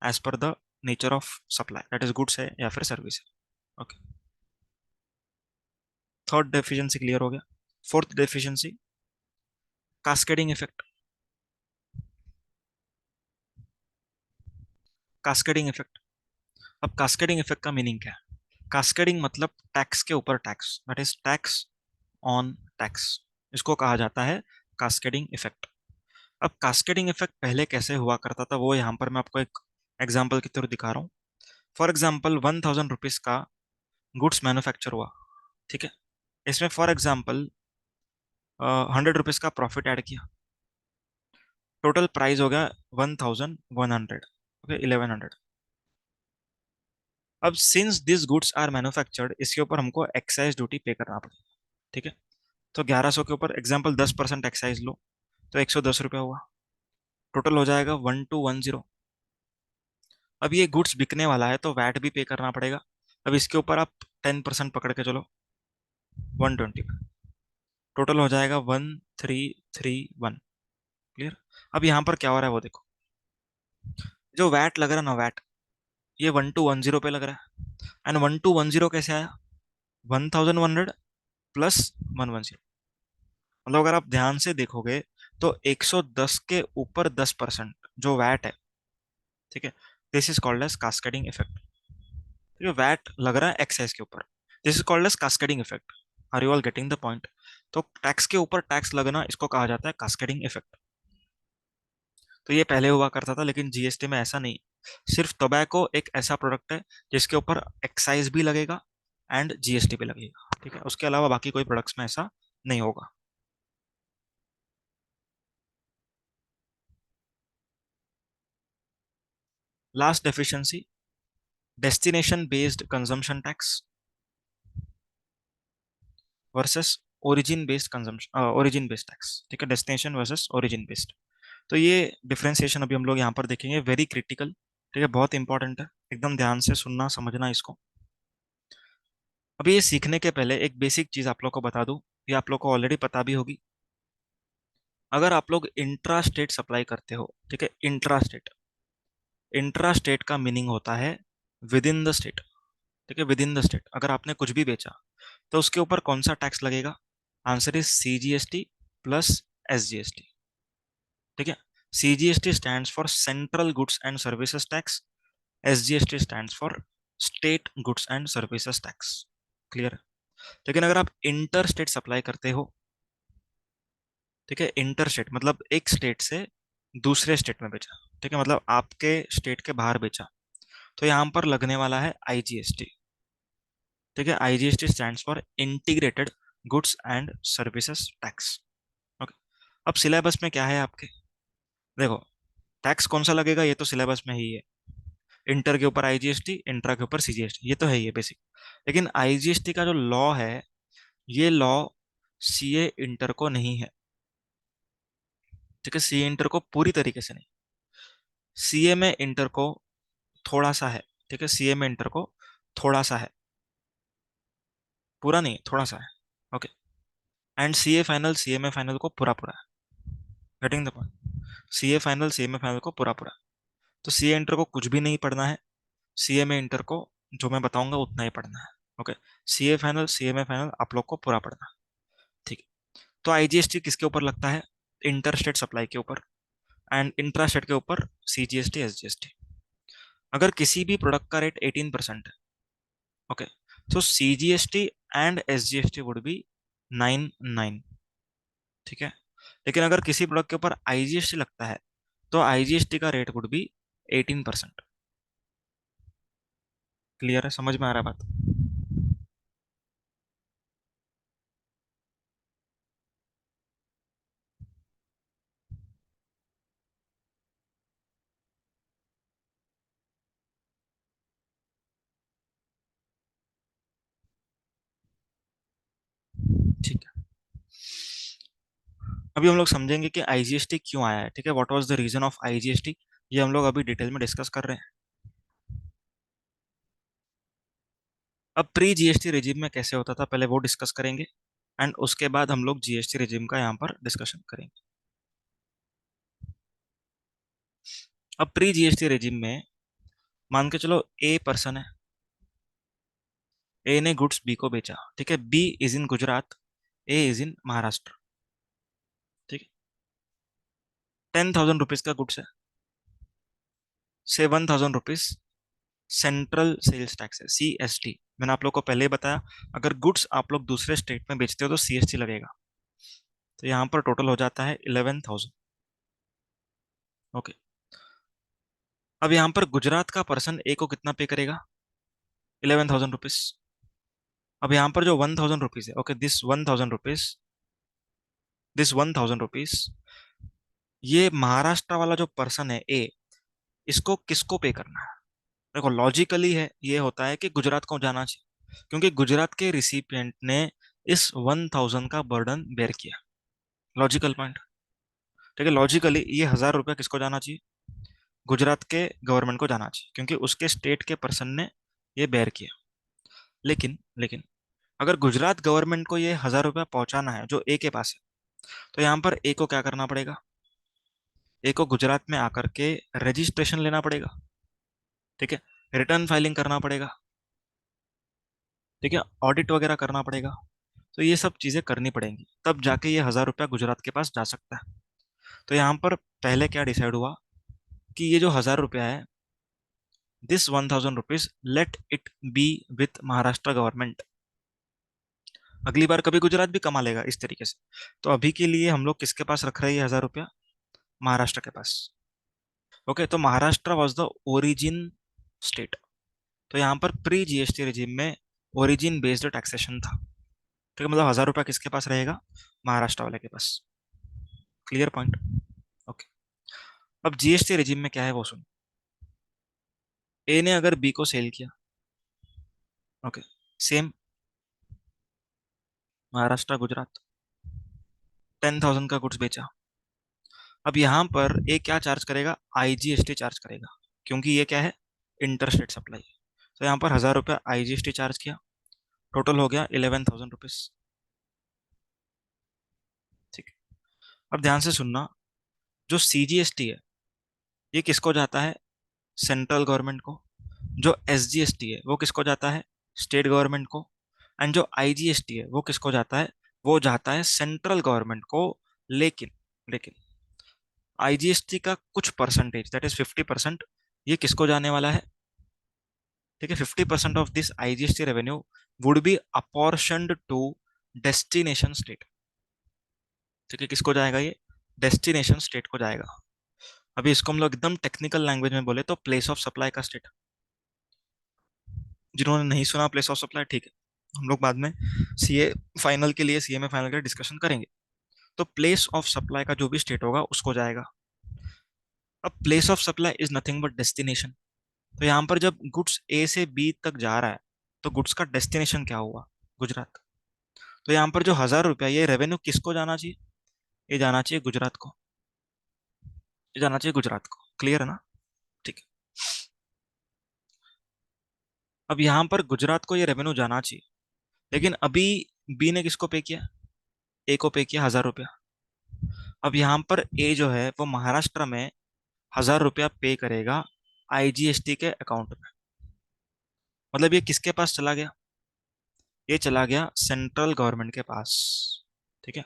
as per the nature of supply, that is goods है या फिर सर्विस है। ओके, थर्ड डेफिशिएंसी क्लियर हो गया। Fourth deficiency, cascading effect. Cascading effect, अब कास्केडिंग इफेक्ट का मीनिंग क्या है? कास्केडिंग मतलब टैक्स के ऊपर tax, that is tax on tax, इसको कहा जाता है कास्केडिंग इफेक्ट। अब कास्केडिंग इफेक्ट पहले कैसे हुआ करता था वो यहाँ पर मैं आपको एक एग्जाम्पल की तरह दिखा रहा हूँ। फॉर एग्जाम्पल 1000 रुपीज का गुड्स मैन्युफैक्चर हुआ। ठीक है, इसमें फॉर एग्जाम्पल 100 रुपीज का प्रॉफिट ऐड किया, टोटल प्राइस हो गया 1100। ओके, 1100। अब since this goods are manufactured, इसके ऊपर हमको एक्साइज ड्यूटी पे करना पड़ेगा। ठीक है, तो 1100 के ऊपर एग्जाम्पल 10% एक्साइज लो तो 110 रुपया हुआ, टोटल हो जाएगा 1210। अब ये गुड्स बिकने वाला है तो वैट भी पे करना पड़ेगा। अब इसके ऊपर आप 10% पकड़ के चलो, 120, टोटल हो जाएगा 1331। क्लियर? अब यहाँ पर क्या हो रहा है वो देखो, जो वैट लग रहा है ना, वैट, ये 1210 पे लग रहा है। एंड 1210 कैसे आया, 1100 प्लस 110। मतलब अगर आप ध्यान से देखोगे तो 110 के ऊपर 10% जो वैट है, ठीक है, this is called as cascading effect. जो वैट लग रहा है एक्साइज के ऊपर, this is called as cascading effect. Are you all getting the point? तो टैक्स के ऊपर टैक्स लगना, इसको कहा जाता है कास्केडिंग इफेक्ट। तो ये पहले हुआ करता था लेकिन जीएसटी में ऐसा नहीं। सिर्फ टोबैको एक ऐसा प्रोडक्ट है जिसके ऊपर एक्साइज भी लगेगा एंड जीएसटी पे लगेगा, ठीक है। उसके अलावा बाकी कोई प्रोडक्ट्स में ऐसा नहीं होगा। Last deficiency, destination based consumption tax versus origin based consumption, origin based tax, ठीक है। Destination versus origin based. तो ये डिफरेंशिएशन अभी हम लोग यहाँ पर देखेंगे, वेरी क्रिटिकल, ठीक है, बहुत इंपॉर्टेंट है, एकदम ध्यान से सुनना समझना इसको। अभी ये सीखने के पहले एक बेसिक चीज आप लोग को बता दूं, ये आप लोग को ऑलरेडी पता भी होगी। अगर आप लोग इंट्रा स्टेट सप्लाई करते हो, ठीक है, इंट्रा स्टेट, इंट्रा स्टेट का मीनिंग होता है विद इन द स्टेट, ठीक है, विद इन द स्टेट। अगर आपने कुछ भी बेचा तो उसके ऊपर कौन सा टैक्स लगेगा? Answer is CGST plus SGST, ठीक है। CGST stands for central goods and services tax, SGST stands for state goods and services tax. Clear? लेकिन अगर आप इंटर स्टेट सप्लाई करते हो, ठीक है, इंटर स्टेट मतलब एक स्टेट से दूसरे स्टेट में बेचा, ठीक है, मतलब आपके स्टेट के बाहर बेचा, तो यहां पर लगने वाला है आईजीएसटी, ठीक है। IGST stands for integrated goods and services tax. Okay, अब सिलेबस में क्या है आपके, देखो, टैक्स कौन सा लगेगा ये तो सिलेबस में ही है। इंटर के ऊपर आईजीएसटी, इंट्रा के ऊपर सीजीएसटी, ये तो है ही है बेसिक। लेकिन आईजीएसटी का जो लॉ है, ये लॉ सीए इंटर को नहीं है, ठीक है, सीए इंटर को पूरी तरीके से नहीं, सीए में इंटर को थोड़ा सा है, ठीक है, सीए में इंटर को थोड़ा सा है, पूरा नहीं, थोड़ा सा है। Okay, and CA final CA में फाइनल को पूरा पूरा है। Getting the point? CA final CA में फाइनल को पूरा पूरा। तो सीए इंटर को कुछ भी नहीं पढ़ना है, सीए में इंटर को जो मैं बताऊंगा उतना ही पढ़ना है। ओके, सीए फाइनल सीए में फाइनल आप लोग को पूरा पढ़ना है, ठीक है। तो आईजीएसटी किसके ऊपर लगता है? इंटर स्टेट सप्लाई के ऊपर, एंड इंट्रा स्टेट के ऊपर सीजीएसटी एसजीएसटी। अगर किसी भी प्रोडक्ट का रेट 18% है, ओके, तो CGST and SGST would be 9 9, ठीक है। लेकिन अगर किसी प्रोडक्ट के ऊपर आईजीएसटी लगता है तो आईजीएसटी का रेट वुड बी 18%। क्लियर है? समझ में आ रहा है बात? ठीक है, अभी हम लोग समझेंगे कि आईजीएसटी क्यों आया है, ठीक है, what was the reason of IGST, ये हम लोग अभी डिटेल में डिस्कस कर रहे हैं। अब प्री जीएसटी रिजीम में कैसे होता था पहले वो डिस्कस करेंगे, एंड उसके बाद हम लोग जीएसटी रिजीम का यहाँ पर डिस्कशन करेंगे। अब प्री जीएसटी रिजीम में मान के चलो ए पर्सन है, ए ने गुड्स बी को बेचा, ठीक है, B is in Gujarat, A is in Maharashtra, ठीक है। 10,000 रुपीज का गुड्स है, से 1,000 रुपीज सेंट्रल सेल्स टैक्स है, सीएसटी। मैंने आप लोग को पहले ही बताया, अगर गुड्स आप लोग दूसरे स्टेट में बेचते हो तो सीएसटी लगेगा। तो यहाँ पर टोटल हो जाता है 11,000। ओके, अब यहाँ पर गुजरात का पर्सन ए को कितना पे करेगा? 11,000 रुपीज। अब यहाँ पर जो 1,000 रुपीज है, ओके, दिस 1,000 रुपीज, ये महाराष्ट्र वाला जो पर्सन है ए, इसको किसको पे करना है? देखो, लॉजिकली है ये होता है कि गुजरात को जाना चाहिए, क्योंकि गुजरात के रिसिपिएंट ने इस 1,000 का बर्डन बेयर किया। लॉजिकल पॉइंट, ठीक है, लॉजिकली ये 1,000 रुपया किसको जाना चाहिए? गुजरात के गवर्नमेंट को जाना चाहिए, क्योंकि उसके स्टेट के पर्सन ने ये बेयर किया। लेकिन अगर गुजरात गवर्नमेंट को ये 1,000 रुपया पहुंचाना है जो ए के पास है, तो यहाँ पर ए को क्या करना पड़ेगा? ए को गुजरात में आकर के रजिस्ट्रेशन लेना पड़ेगा, ठीक है, रिटर्न फाइलिंग करना पड़ेगा, ठीक है, ऑडिट वगैरह करना पड़ेगा। तो ये सब चीजें करनी पड़ेंगी, तब जाके ये 1,000 रुपया गुजरात के पास जा सकता है। तो यहाँ पर पहले क्या डिसाइड हुआ कि ये जो 1,000 रुपया है, this 1,000 rupees let it be with Maharashtra government. अगली बार कभी गुजरात भी कमा लेगा इस तरीके से। तो अभी के लिए हम लोग किसके पास रख रहे हैं ये 1,000 रुपया? महाराष्ट्र के पास। ओके, तो Maharashtra was the origin state. तो यहाँ पर प्री जीएसटी रिजीम में ओरिजिन बेस्ड टैक्सेशन था। ठीक है, मतलब 1000 रुपया किसके पास रहेगा? महाराष्ट्र वाले के पास। Clear point? ओके। अब जीएसटी रेजिम में क्या है वो सुन। ए ने अगर बी को सेल किया, ओके, सेम महाराष्ट्र गुजरात, 10,000 का गुड्स बेचा। अब यहाँ पर ए क्या चार्ज करेगा? आईजीएसटी चार्ज करेगा, क्योंकि ये क्या है? Inter state supply. तो यहाँ पर 1000 रुपया आईजीएसटी चार्ज किया, टोटल हो गया 11,000 रुपीज। ठीक है। अब ध्यान से सुनना, जो सीजीएसटी है ये किसको जाता है? सेंट्रल गवर्नमेंट को। जो एसजीएसटी है वो किसको जाता है? स्टेट गवर्नमेंट को। एंड जो आईजीएसटी है वो किसको जाता है? वो जाता है सेंट्रल गवर्नमेंट को। लेकिन लेकिन आईजीएसटी का कुछ परसेंटेज, दैट इज 50%, ये किसको जाने वाला है? ठीक है, 50% of this IGST revenue would be apportioned to destination state. ठीक है, किसको जाएगा ये? डेस्टिनेशन स्टेट को जाएगा। अभी इसको हम लोग एकदम टेक्निकल लैंग्वेज में बोले तो प्लेस ऑफ सप्लाई का स्टेट। जिन्होंने नहीं सुना प्लेस ऑफ सप्लाई, ठीक है, हम लोग बाद में सीए फाइनल के लिए, सीए में फाइनल के लिए डिस्कशन करेंगे। तो प्लेस ऑफ सप्लाई का जो भी स्टेट होगा उसको जाएगा। अब place of supply is nothing but destination. तो यहाँ पर जब गुड्स ए से बी तक जा रहा है तो गुड्स का डेस्टिनेशन क्या हुआ? गुजरात। तो यहाँ पर जो 1000 रुपया ये रेवेन्यू किसको जाना चाहिए? ये जाना चाहिए गुजरात को। ये जाना चाहिए गुजरात को। क्लियर है ना? ठीक है। अब यहाँ पर गुजरात को ये रेवेन्यू जाना चाहिए, लेकिन अभी बी ने किसको पे किया? ए को पे किया 1000 रुपया। अब यहाँ पर ए जो है वो महाराष्ट्र में 1000 रुपया पे करेगा आईजीएसटी के अकाउंट में। मतलब ये किसके पास चला गया? ये चला गया सेंट्रल गवर्नमेंट के पास। ठीक है,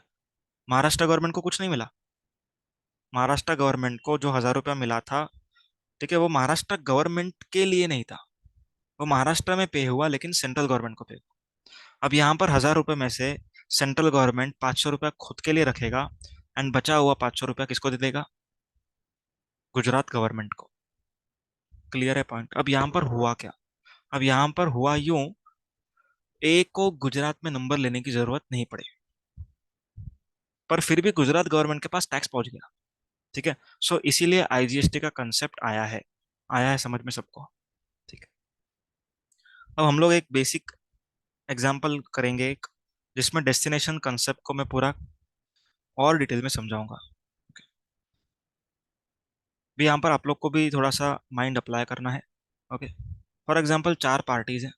महाराष्ट्र गवर्नमेंट को कुछ नहीं मिला। महाराष्ट्र गवर्नमेंट को जो 1000 रुपया मिला था, ठीक है, वो महाराष्ट्र गवर्नमेंट के लिए नहीं था। वो महाराष्ट्र में पे हुआ लेकिन सेंट्रल गवर्नमेंट को पे हुआ। अब यहाँ पर 1000 रुपये में से सेंट्रल गवर्नमेंट 500 रुपया खुद के लिए रखेगा एंड बचा हुआ 500 रुपया किसको दे देगा? गुजरात गवर्नमेंट को। क्लियर है पॉइंट? अब यहाँ पर हुआ क्या? अब यहाँ पर हुआ यूं, ए को गुजरात में नंबर लेने की जरूरत नहीं पड़ी, पर फिर भी गुजरात गवर्नमेंट के पास टैक्स पहुंच गया। ठीक है, सो इसीलिए आईजीएसटी का कंसेप्ट आया है। आया है समझ में सबको? ठीक है। अब हम लोग एक बेसिक एग्जांपल करेंगे एक, जिसमें डेस्टिनेशन कंसेप्ट को मैं पूरा और डिटेल में समझाऊंगा। Okay. भी यहाँ पर आप लोग को भी थोड़ा सा माइंड अप्लाई करना है। ओके, फॉर एग्जांपल 4 पार्टीज हैं,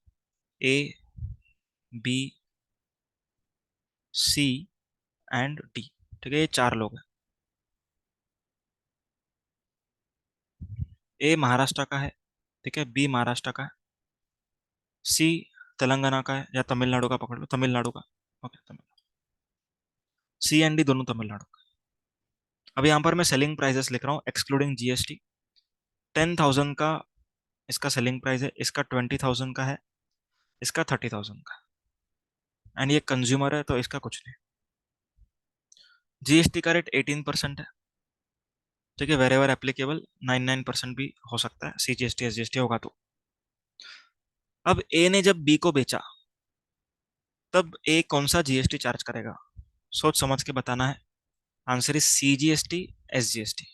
ए, बी, सी एंड डी। ठीक है, ये 4 लोग हैं। ए महाराष्ट्र का है, ठीक है, बी महाराष्ट्र का है, सी तेलंगाना का है, या तमिलनाडु का पकड़ लो, तमिलनाडु का। Okay, Tamil Nadu. C and D दोनों तमिलनाडु का। अब यहाँ पर मैं सेलिंग प्राइसेस लिख रहा हूँ एक्सक्लूडिंग जीएसटी। 10,000 का इसका सेलिंग प्राइस है, इसका 20,000 का है, इसका 30,000 का। एंड ये कंज्यूमर है तो इसका कुछ नहीं। जीएसटी का रेट 18% है। ठीक है, वेर एवर एप्लीकेबल 99% भी हो सकता है, सीजीएसटी एसजीएसटी होगा तो। अब ए ने जब बी को बेचा, तब ए कौन सा जीएसटी चार्ज करेगा? सोच समझ के बताना है। आंसर इज सीजीएसटी एसजीएसटी,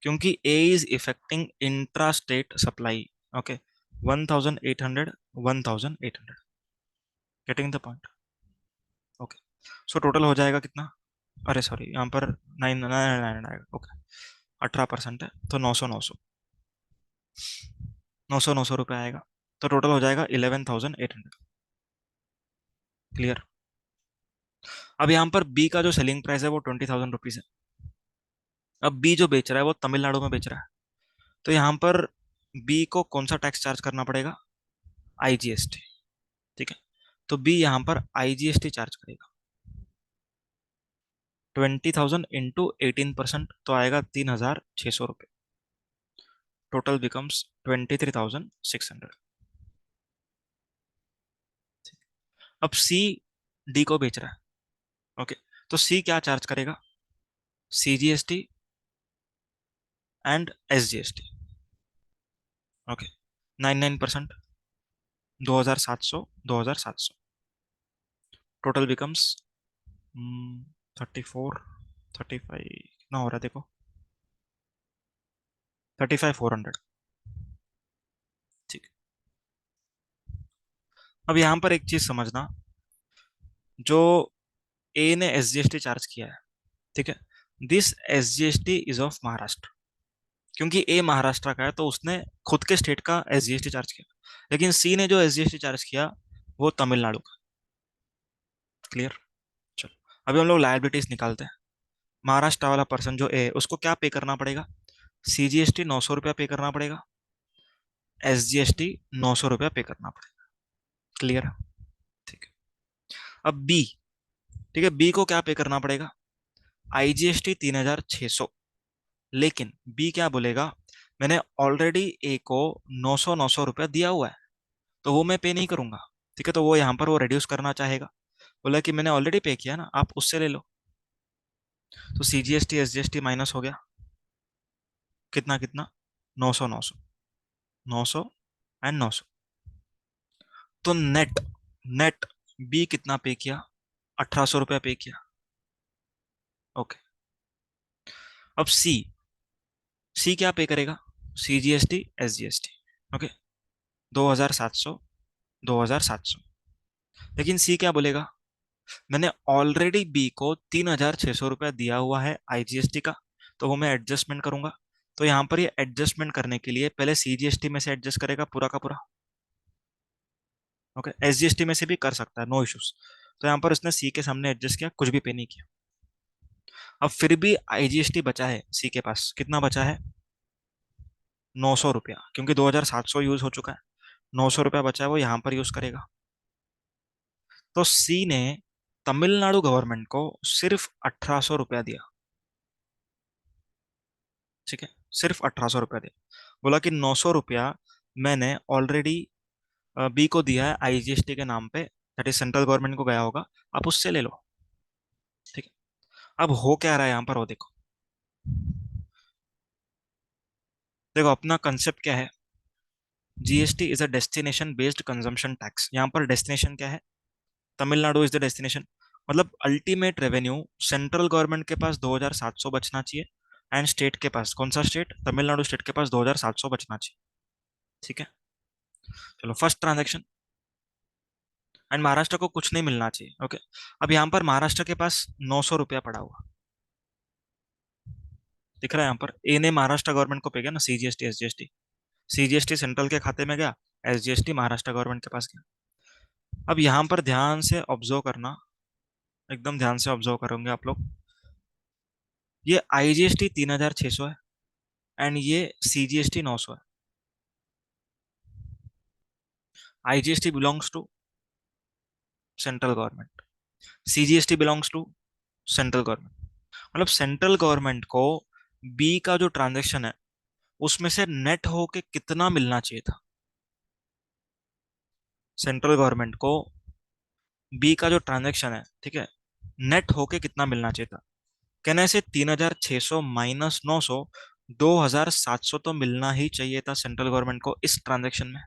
क्योंकि A is effecting intra state supply. Okay, 1,800 1,800। Getting the point? Okay, so total हो जाएगा कितना? अरे सॉरी, यहाँ पर 999 आएगा। ओके, 18% है तो 900 आएगा, तो टोटल हो जाएगा 11,800। क्लियर? अब यहाँ पर बी का जो सेलिंग प्राइस है वो 20,000 रुपीज है। अब बी जो बेच रहा है वो तमिलनाडु में बेच रहा है, तो यहाँ पर बी को कौन सा टैक्स चार्ज करना पड़ेगा? आईजीएसटी। ठीक है, तो बी यहाँ पर आईजीएसटी चार्ज करेगा। 20,000 इंटू 18% तो आएगा 3,600 रुपये। Total becomes 23,600। अब सी डी को बेच रहा है। ओके, तो सी क्या चार्ज करेगा? CGST and SGST. Okay, 99%। 2700, 2700, total becomes 34, 35 कितना हो रहा है देखो, 35,400। ठीक। अब यहां पर एक चीज समझना, जो ए ने एसजीएसटी चार्ज किया है, ठीक है, this SGST is of Maharashtra, क्योंकि ए महाराष्ट्र का है तो उसने खुद के स्टेट का एसजीएसटी चार्ज किया, लेकिन सी ने जो एसजीएसटी चार्ज किया वो तमिलनाडु का। क्लियर। चलो, अभी हम लोग लायबिलिटीज निकालते हैं। महाराष्ट्र वाला पर्सन जो ए, उसको क्या पे करना पड़ेगा? सीजीएसटी 900 रुपया पे करना पड़ेगा, एसजीएसटी 900 रुपया पे करना पड़ेगा। क्लियर है? ठीक है। अब बी, ठीक है, बी को क्या पे करना पड़ेगा? आईजीएसटी 3600। लेकिन बी क्या बोलेगा, मैंने ऑलरेडी ए को 900 रुपया दिया हुआ है, तो वो मैं पे नहीं करूंगा। ठीक है, तो वो यहाँ पर वो रिड्यूस करना चाहेगा, बोला कि मैंने ऑलरेडी पे किया ना, आप उससे ले लो। तो सीजीएसटी एसजीएसटी माइनस हो गया, कितना कितना, 900, 900, 900 एंड 900। तो नेट, नेट बी कितना पे किया? 1800 रुपया पे किया। ओके। अब सी, सी क्या पे करेगा? CGST SGST. ओके, 2700, 2700। लेकिन सी क्या बोलेगा, मैंने ऑलरेडी बी को 3600 रुपया दिया हुआ है आईजीएसटी का, तो वो मैं एडजस्टमेंट करूंगा। तो यहां पर ये एडजस्टमेंट करने के लिए पहले सीजीएसटी में से एडजस्ट करेगा पूरा का पूरा। ओके, एसजीएसटी में से भी कर सकता है, नो इश्यूज। तो यहाँ पर उसने सी के सामने एडजस्ट किया, कुछ भी पे नहीं किया। अब फिर भी आईजीएसटी बचा है सी के पास, कितना बचा है? 900 रुपया, क्योंकि 2700 यूज हो चुका है, 900 रुपया बचा है, वो यहां पर यूज करेगा। तो सी ने तमिलनाडु गवर्नमेंट को सिर्फ 1800 रुपया दिया। ठीक है, सिर्फ 1800 रुपया दिया, बोला कि 900 रुपया मैंने ऑलरेडी बी को दिया है आईजीएसटी के नाम पे, दैट इज सेंट्रल गवर्नमेंट को गया होगा, आप उससे ले लो। ठीक है। अब हो क्या रहा है यहाँ पर, वो देखो, देखो अपना कंसेप्ट क्या है, GST is a destination based consumption tax. यहाँ पर डेस्टिनेशन क्या है? Tamil Nadu is the destination. मतलब अल्टीमेट रेवेन्यू सेंट्रल गवर्नमेंट के पास 2700 बचना चाहिए, एंड स्टेट के पास, कौन सा स्टेट? तमिलनाडु स्टेट के पास 2700 बचना चाहिए। ठीक है। चलो, फर्स्ट ट्रांजेक्शन, एंड महाराष्ट्र को कुछ नहीं मिलना चाहिए। ओके। अब यहाँ पर महाराष्ट्र के पास 900 रुपया पड़ा हुआ दिख रहा है, यहाँ पर ए ने महाराष्ट्र गवर्नमेंट को पे गया ना, सीजीएसटी एसजीएसटी, सीजीएसटी सेंट्रल के खाते में गया, एसजीएसटी महाराष्ट्र गवर्नमेंट के पास गया। अब यहाँ पर ध्यान से ऑब्जर्व करना, एकदम ध्यान से ऑब्जर्व करोगे आप लोग, ये आईजीएसटी 3600 है, एंड ये सीजीएसटी 900 है। IGST belongs to central government, CGST belongs to central government. मतलब सेंट्रल गवर्नमेंट को बी का जो ट्रांजैक्शन है उसमें से नेट होके कितना मिलना चाहिए था? सेंट्रल गवर्नमेंट को बी का जो ट्रांजैक्शन है, ठीक है, नेट होके कितना मिलना चाहिए था? कहने से 3600 माइनस 900, 2700 तो मिलना ही चाहिए था सेंट्रल गवर्नमेंट को इस ट्रांजैक्शन में,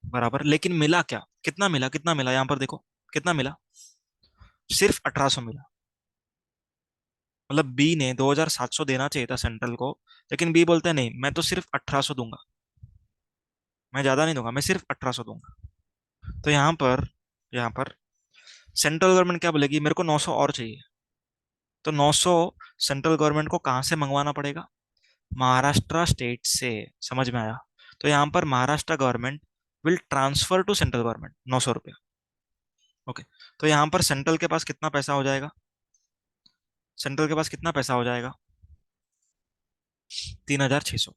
बराबर। लेकिन मिला क्या, कितना मिला, कितना मिला यहाँ पर देखो, कितना मिला? सिर्फ 1800 मिला। मतलब बी ने 2700 देना चाहिए था सेंट्रल को, लेकिन बी बोलते हैं नहीं, मैं तो सिर्फ 1800 दूंगा, मैं ज्यादा नहीं दूंगा, मैं सिर्फ 1800 दूंगा। तो यहाँ पर सेंट्रल गवर्नमेंट क्या बोलेगी, मेरे को 900 और चाहिए। तो 900 सेंट्रल गवर्नमेंट को कहाँ से मंगवाना पड़ेगा? महाराष्ट्र स्टेट से। समझ में आया? तो यहाँ पर Maharashtra government will transfer to central government 900 रुपया। ओके। तो यहाँ पर सेंट्रल के पास कितना पैसा हो जाएगा? सेंट्रल के पास कितना पैसा हो जाएगा? 3600।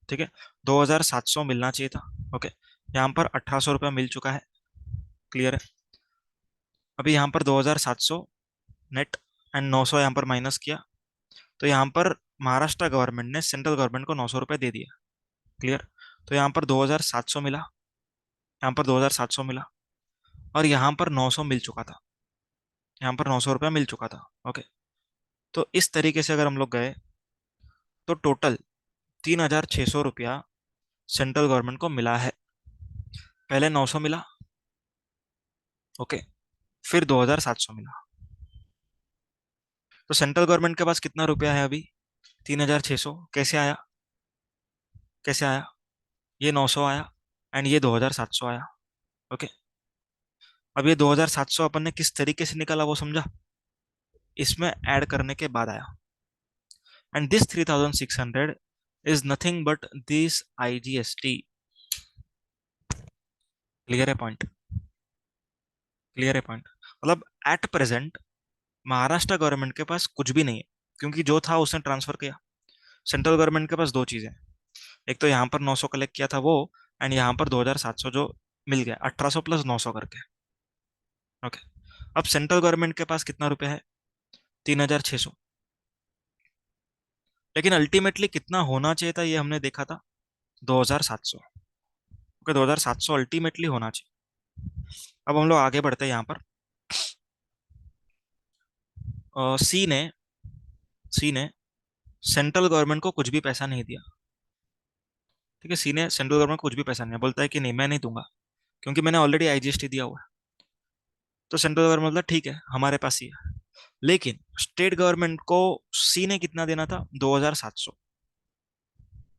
ठीक है, 2700 मिलना चाहिए था। ओके, यहाँ पर 1800 रुपया मिल चुका है। क्लियर है? अभी यहाँ पर 2700 नेट, एंड 900 यहाँ पर माइनस किया, तो यहाँ पर महाराष्ट्र गवर्नमेंट ने सेंट्रल गवर्नमेंट को 900 रुपया दे दिया। क्लियर? तो यहाँ पर 2700 मिला, यहाँ पर 2700 मिला, और यहाँ पर 900 मिल चुका था, यहाँ पर 900 रुपया मिल चुका था। ओके। तो इस तरीके से अगर हम लोग गए, तो टोटल 3600 रुपया सेंट्रल गवर्नमेंट को मिला है। पहले 900 मिला, ओके, फिर 2700 मिला। तो सेंट्रल गवर्नमेंट के पास कितना रुपया है अभी? 3600। कैसे आया? कैसे आया? ये 900 आया एंड ये 2700 आया, ओके। अब ये 2700 अपन ने किस तरीके से निकाला वो समझा? इसमें ऐड करने के बाद आया। And this 3600 is nothing but this IGST। Clear है पॉइंट? क्लियर है पॉइंट? मतलब एट प्रेजेंट महाराष्ट्र गवर्नमेंट के पास कुछ भी नहीं है, क्योंकि जो था उसने ट्रांसफर किया। सेंट्रल गवर्नमेंट के पास दो चीजें हैं, एक तो यहाँ पर 900 कलेक्ट किया था वो, एंड यहाँ पर 2700 जो मिल गया, 1800 प्लस 900 करके, ओके। अब सेंट्रल गवर्नमेंट के पास कितना रुपया है? 3600। लेकिन अल्टीमेटली कितना होना चाहिए था ये हमने देखा था, 2700, ओके। 2700 अल्टीमेटली होना चाहिए। अब हम लोग आगे बढ़ते हैं यहाँ पर। सी ने सेंट्रल गवर्नमेंट को कुछ भी पैसा नहीं दिया, ठीक है। सी ने सेंट्रल गवर्नमेंट को कुछ भी पैसा नहीं दिया, बोलता है कि नहीं मैं नहीं दूंगा, क्योंकि मैंने ऑलरेडी IGST दिया हुआ है। तो सेंट्रल गवर्नमेंट बोला ठीक है हमारे पास ही है। लेकिन स्टेट गवर्नमेंट को सी ने कितना देना था? 2700।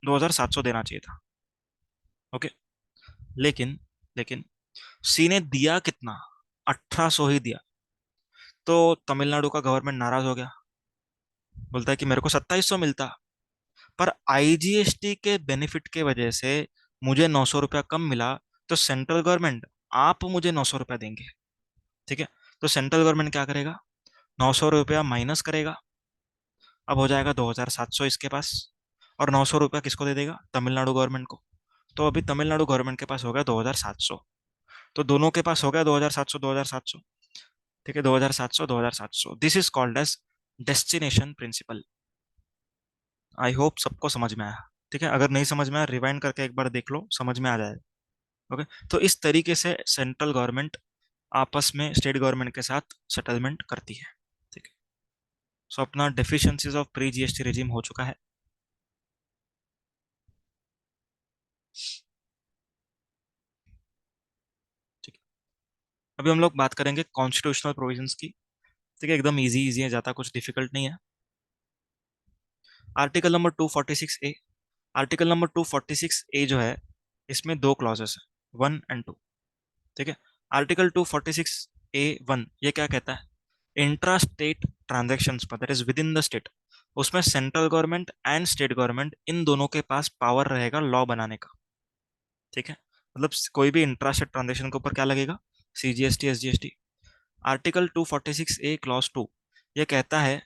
2700 देना चाहिए था, ओके। लेकिन लेकिन सी ने दिया कितना? 1800 ही दिया। तो तमिलनाडु का गवर्नमेंट नाराज हो गया, बोलता है कि मेरे को 2700 मिलता, पर IGST के बेनिफिट के वजह से मुझे 900 रुपया कम मिला। तो सेंट्रल गवर्नमेंट आप मुझे 900 रुपया देंगे, ठीक है। तो सेंट्रल गवर्नमेंट क्या करेगा? 900 रुपया माइनस करेगा, अब हो जाएगा 2700 इसके पास, और 900 रुपया किसको दे देगा? तमिलनाडु गवर्नमेंट को। तो अभी तमिलनाडु गवर्नमेंट के पास हो गया 2700। तो दोनों के पास हो गया 2700 2700, ठीक है। 2700 2700, this is called as destination principle. I hope सबको समझ में आया, ठीक है। अगर नहीं समझ में आया रिवाइंड करके एक बार देख लो, समझ में आ जाएगा, ओके। तो इस तरीके से सेंट्रल गवर्नमेंट आपस में स्टेट गवर्नमेंट के साथ सेटलमेंट करती है, ठीक है। सो अपना deficiencies of pre GST regime हो चुका है, ठीक है। अभी हम लोग बात करेंगे कॉन्स्टिट्यूशनल प्रोविजंस की, ठीक है। एकदम इजी इजी है, ज्यादा कुछ डिफिकल्ट नहीं है। Article number 246A। Article number 246A जो है, इसमें दो क्लॉजेस है, 1 और 2, ठीक है। आर्टिकल 246A(1) ये क्या कहता है? इंट्रा स्टेट ट्रांजेक्शन्स पर, that is within the state, उसमें central government and state government इन दोनों के पास पावर रहेगा लॉ बनाने का, ठीक है। मतलब कोई भी इंट्रा स्टेट ट्रांजेक्शन के ऊपर क्या लगेगा? CGST SGST। आर्टिकल 246A(2) ये कहता है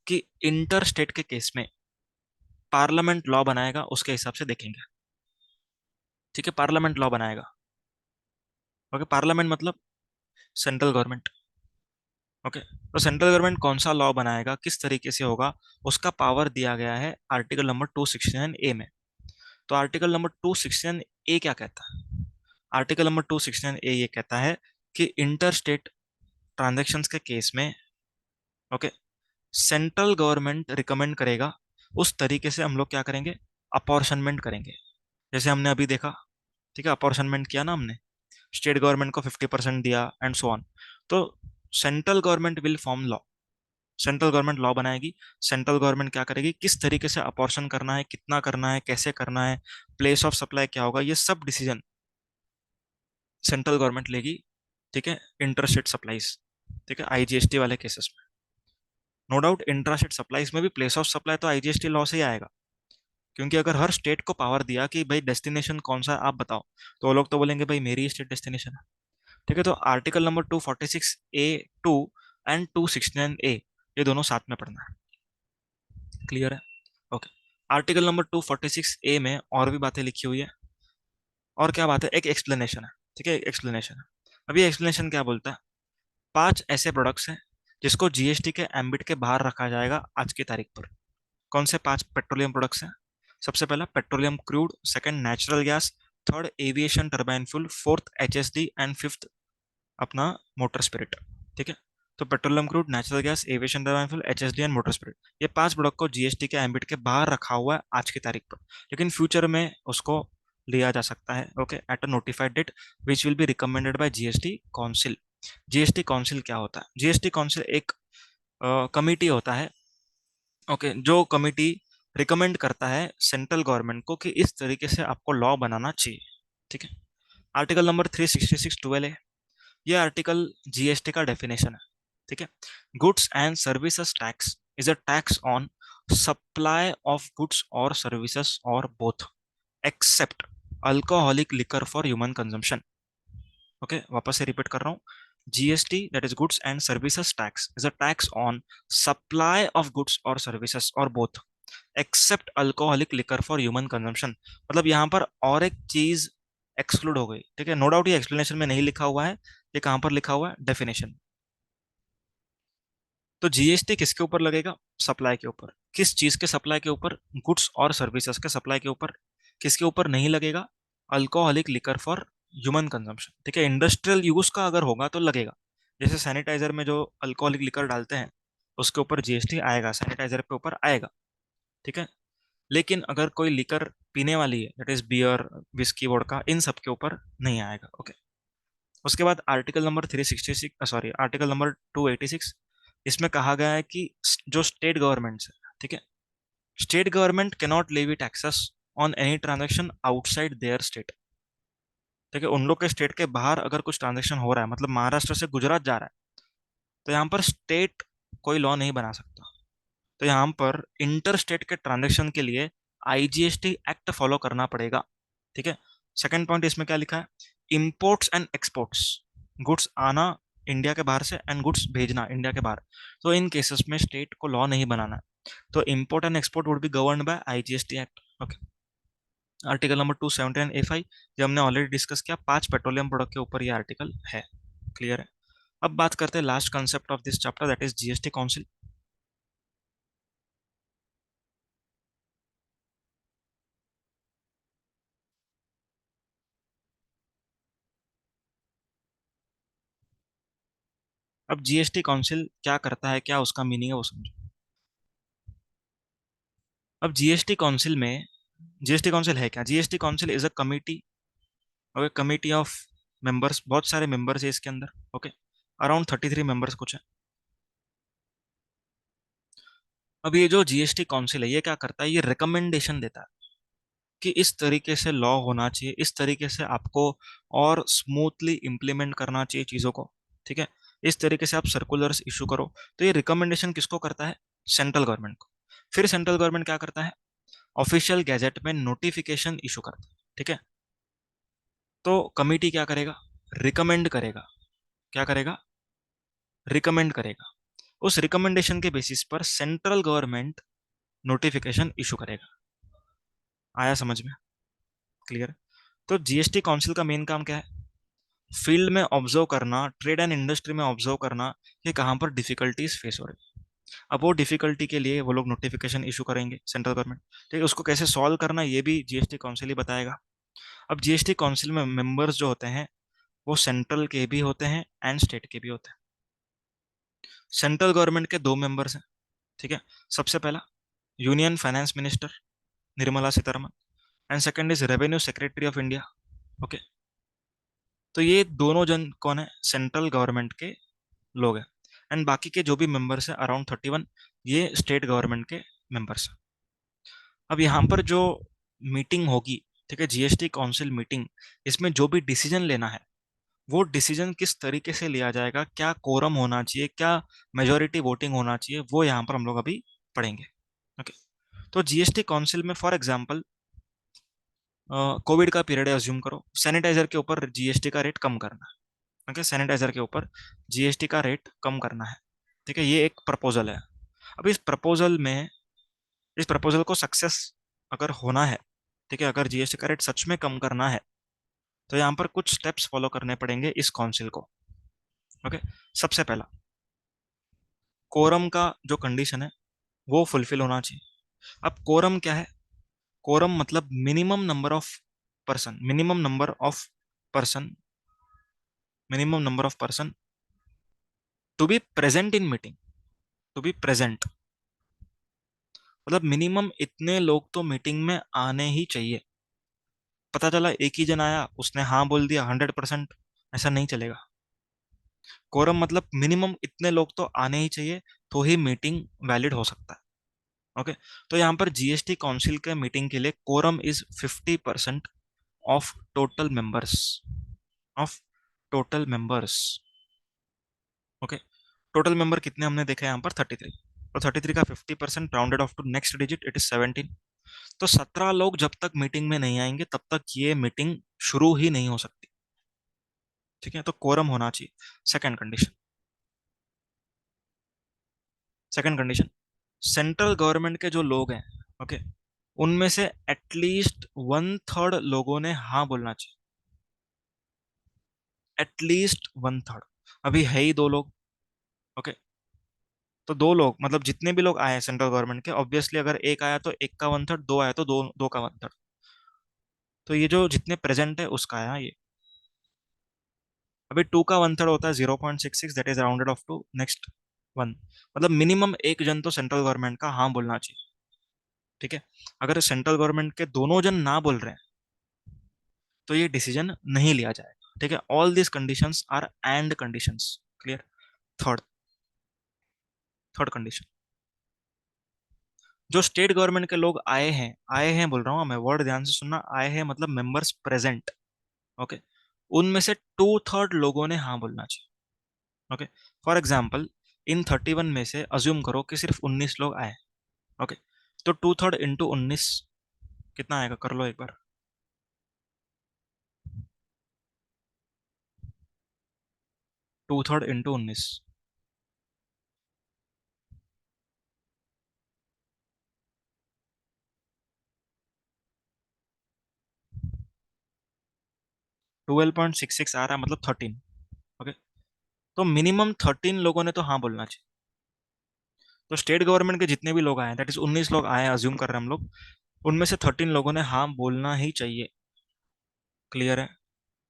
कि इंटर स्टेट के केस में पार्लियामेंट लॉ बनाएगा, उसके हिसाब से देखेंगे, ठीक है। पार्लियामेंट लॉ बनाएगा, ओके। पार्लियामेंट मतलब सेंट्रल गवर्नमेंट, ओके। तो सेंट्रल गवर्नमेंट कौन सा लॉ बनाएगा, किस तरीके से होगा, उसका पावर दिया गया है आर्टिकल नंबर 269A में। तो आर्टिकल नंबर 269A क्या कहता है? आर्टिकल नंबर 269A ये कहता है कि इंटर स्टेट ट्रांजेक्शन्स के केस में, ओके, सेंट्रल गवर्नमेंट रिकमेंड करेगा, उस तरीके से हम लोग क्या करेंगे? अपॉर्शनमेंट करेंगे। जैसे हमने अभी देखा, ठीक है, अपॉर्शनमेंट किया ना हमने, स्टेट गवर्नमेंट को 50% दिया एंड सो ऑन। तो central government will form law, central government law बनाएगी। सेंट्रल गवर्नमेंट क्या करेगी, किस तरीके से अपॉर्शन करना है, कितना करना है, कैसे करना है, प्लेस ऑफ सप्लाई क्या होगा, ये सब डिसीजन सेंट्रल गवर्नमेंट लेगी, ठीक है। इंटरस्टेट सप्लाईज, ठीक है, IGST वाले केसेस में। नो डाउट इंटरस्टेट सप्लाईज में भी प्लेस ऑफ सप्लाई तो IGST लॉ से ही आएगा, क्योंकि अगर हर स्टेट को पावर दिया कि भाई डेस्टिनेशन कौन सा है आप बताओ, तो वो लोग तो बोलेंगे भाई मेरी स्टेट डेस्टिनेशन है, ठीक है। तो article number 246A(2) and 269A ये दोनों साथ में पढ़ना है, क्लियर है? ओके। आर्टिकल नंबर 246A में और भी बातें लिखी हुई है, और क्या बात है, एक एक्सप्लेनेशन है, ठीक है, एक एक्सप्लेनेशन है। अभी एक्सप्लेनेशन क्या बोलता है? 5 ऐसे प्रोडक्ट्स हैं जिसको GST के एम्बिट के बाहर रखा जाएगा आज की तारीख पर। कौन से 5 पेट्रोलियम प्रोडक्ट्स हैं? सबसे पहला petroleum crude, second natural gas, third aviation turbine fuel, fourth HSD and fifth अपना मोटर स्पिरिट, ठीक है। तो petroleum crude, natural gas, aviation turbine fuel, HSD and motor spirit, ये 5 प्रोडक्ट को GST के एम्बिट के बाहर रखा हुआ है आज की तारीख पर, लेकिन फ्यूचर में उसको लिया जा सकता है, okay, at a notified date which will be recommended by GST council. GST council क्या होता है? जीएसटी काउंसिल एक कमिटी होता है, ओके, जो कमिटी रिकमेंड करता है सेंट्रल गवर्नमेंट को कि इस तरीके से आपको लॉ बनाना चाहिए, ठीक है। आर्टिकल नंबर 366(12) है, ये आर्टिकल जीएसटी का डेफिनेशन है, ठीक है। Goods and services tax is a tax on supply of goods और सर्विसेज और both except alcoholic liquor for human consumption. Okay, वापस से रिपीट कर रहा हूँ। GST, that is goods and services tax, is a tax on supply of goods और सर्विसेज और both except alcoholic liquor for human consumption. मतलब यहाँ पर और एक चीज एक्सक्लूड हो गई, ठीक है। नो डाउट ये एक्सप्लेनेशन में नहीं लिखा हुआ है, ये कहां पर लिखा हुआ है? डेफिनेशन। तो जीएसटी किसके ऊपर लगेगा? सप्लाई के ऊपर। किस चीज के सप्लाई के ऊपर? गुड्स और सर्विसेज के सप्लाई के ऊपर। किसके ऊपर नहीं लगेगा? Alcoholic liquor for human consumption, ठीक है। इंडस्ट्रियल यूज का अगर होगा तो लगेगा, जैसे सैनिटाइजर में जो अल्कोहलिक लिकर डालते हैं उसके ऊपर जीएसटी आएगा, सैनिटाइजर के ऊपर आएगा, ठीक है। लेकिन अगर कोई लिकर पीने वाली है, that is beer, whisky, vodka, इन सब के ऊपर नहीं आएगा, ओके। उसके बाद article number 366, sorry, article number 286, इसमें कहा गया है कि जो स्टेट गवर्नमेंट्स है, ठीक है, state government can not levy taxes on any transaction outside their state, ठीक है। उन लोग के स्टेट के बाहर अगर कुछ ट्रांजेक्शन हो रहा है, मतलब महाराष्ट्र से गुजरात जा रहा है, तो यहाँ पर स्टेट कोई लॉ नहीं बना सकता। तो यहाँ पर इंटर स्टेट के ट्रांजेक्शन के लिए आईजीएसटी एक्ट फॉलो करना पड़ेगा, ठीक है। सेकंड पॉइंट इसमें क्या लिखा है? इंपोर्ट्स एंड एक्सपोर्ट्स, गुड्स आना इंडिया के बाहर से एंड गुड्स भेजना इंडिया के बाहर, तो इन केसेस में स्टेट को लॉ नहीं बनाना है। तो import and export would be governed bye IGST act, okay. Article number 279(a)(5), जो हमने ऑलरेडी डिस्कस किया, 5 पेट्रोलियम प्रोडक्ट के ऊपर ये आर्टिकल है, क्लियर है। अब बात करते हैं last concept of this chapter, that is GST council. अब जीएसटी काउंसिल क्या करता है, क्या उसका मीनिंग है, वो समझो। अब जीएसटी काउंसिल है क्या? GST council is a committee, okay, committee of members, बहुत सारे मेंबर्स है इसके अंदर, ओके, अराउंड 33 मेंबर्स कुछ है। अब ये जो जीएसटी काउंसिल है, ये क्या करता है? ये रिकमेंडेशन देता है कि इस तरीके से लॉ होना चाहिए, इस तरीके से आपको और स्मूथली इंप्लीमेंट करना चाहिए चीजों को, ठीक है। इस तरीके से आप सर्कुलर्स इशू करो। तो ये रिकमेंडेशन किसको करता है? सेंट्रल गवर्नमेंट को। फिर सेंट्रल गवर्नमेंट क्या करता है? ऑफिशियल गैजेट में नोटिफिकेशन इशू करता है, ठीक है। तो कमिटी क्या करेगा? रिकमेंड करेगा। क्या करेगा? रिकमेंड करेगा। उस रिकमेंडेशन के बेसिस पर सेंट्रल गवर्नमेंट नोटिफिकेशन इशू करेगा। आया समझ में? क्लियर? तो जीएसटी काउंसिल का मेन काम क्या है? फील्ड में ऑब्जर्व करना, ट्रेड एंड इंडस्ट्री में ऑब्जर्व करना कि कहाँ पर डिफिकल्टीज फेस हो रही है। अब वो डिफिकल्टी के लिए वो लोग नोटिफिकेशन इशू करेंगे सेंट्रल गवर्नमेंट, ठीक है। उसको कैसे सॉल्व करना ये भी जीएसटी काउंसिल ही बताएगा। अब जीएसटी काउंसिल में मेंबर्स जो होते हैं वो सेंट्रल के भी होते हैं एंड स्टेट के भी होते हैं। सेंट्रल गवर्नमेंट के 2 मेंबर्स हैं, ठीक है। सबसे पहला union finance minister Nirmala Sitharaman, and second is revenue secretary of India, okay. तो ये दोनों जन कौन है? सेंट्रल गवर्नमेंट के लोग हैं। एंड बाकी के जो भी मेंबर्स हैं अराउंड 31, ये स्टेट गवर्नमेंट के मेंबर्स हैं। अब यहाँ पर जो मीटिंग होगी, ठीक है, जीएसटी काउंसिल मीटिंग, इसमें जो भी डिसीजन लेना है वो डिसीजन किस तरीके से लिया जाएगा, क्या कोरम होना चाहिए, क्या मेजोरिटी वोटिंग होना चाहिए, वो यहाँ पर हम लोग अभी पढ़ेंगे, ओके। तो जीएसटी काउंसिल में फॉर एग्जांपल कोविड का पीरियड अज्यूम करो, सैनिटाइजर के ऊपर जीएसटी का रेट कम करना है, ओके, सैनिटाइजर के ऊपर जीएसटी का रेट कम करना है, ठीक है। ये एक प्रपोजल है। अब इस प्रपोजल को सक्सेस अगर होना है, ठीक है, अगर जीएसटी का रेट सच में कम करना है, तो यहाँ पर कुछ स्टेप्स फॉलो करने पड़ेंगे इस काउंसिल को, ओके। सबसे पहला, कोरम का जो कंडीशन है वो फुलफिल होना चाहिए। अब कोरम क्या है? कोरम मतलब person minimum number of person to be present in meeting, to be present, मतलब मिनिमम इतने लोग तो मीटिंग में आने ही चाहिए। पता चला एक ही जन आया, उसने हाँ बोल दिया 100%, ऐसा नहीं चलेगा। कोरम मतलब मिनिमम इतने लोग तो आने ही चाहिए, तो ही मीटिंग वैलिड हो सकता है। ओके, तो यहाँ पर जीएसटी काउंसिल के मीटिंग के लिए quorum is 50% of total members, of total members. Okay, total member कितने हमने देखे यहाँ पर 33, तो 33 का 50% rounded off to next digit it is 17। तो 17 लोग जब तक मीटिंग में नहीं आएंगे तब तक ये मीटिंग शुरू ही नहीं हो सकती। ठीक है, तो कोरम होना चाहिए। Second condition, second condition, central government के जो लोग हैं, ओके, उनमें से एटलीस्ट 1/3 लोगों ने हाँ बोलना चाहिए। एटलीस्ट 1/3। अभी है ही दो लोग। ओके, तो दो लोग मतलब जितने भी लोग आए हैं सेंट्रल गवर्नमेंट के, ऑब्वियसली अगर एक आया तो एक का 1/3, दो आया तो दो, दो का 1/3। तो ये जो जितने प्रेजेंट है उसका आया ये। अभी 2 का 1/3 होता है 0.66, that is rounded off to next one. मतलब मिनिमम एक जन तो सेंट्रल गवर्नमेंट का हाँ बोलना चाहिए। ठीक है, अगर सेंट्रल गवर्नमेंट के दोनों जन ना बोल रहे हैं तो ये डिसीजन नहीं लिया जाएगा। ठीक है, all this conditions are and conditions. Clear. Third, third condition, जो स्टेट गवर्नमेंट के लोग आए हैं बोल रहा हूँ मैं, वर्ड ध्यान से सुनना, आए हैं मतलब मेंबर्स प्रेजेंट। ओके, उनमें से 2/3 लोगों ने हाँ बोलना चाहिए। ओके, फॉर एग्जाम्पल इन 31 में से अज्यूम करो कि सिर्फ 19 लोग आए। ओके, तो 2/3 इंटू 19 कितना आएगा, कर लो एक बार। 2/3 इंटू 19, 12.66 आ रहा है, मतलब 13। ओके, तो मिनिमम 13 लोगों ने तो हाँ बोलना चाहिए। तो स्टेट गवर्नमेंट के जितने भी लोग आए, दैट इज 19 लोग आए अज्यूम कर रहे हैं हम लोग, उनमें से 13 लोगों ने हाँ बोलना ही चाहिए। क्लियर है,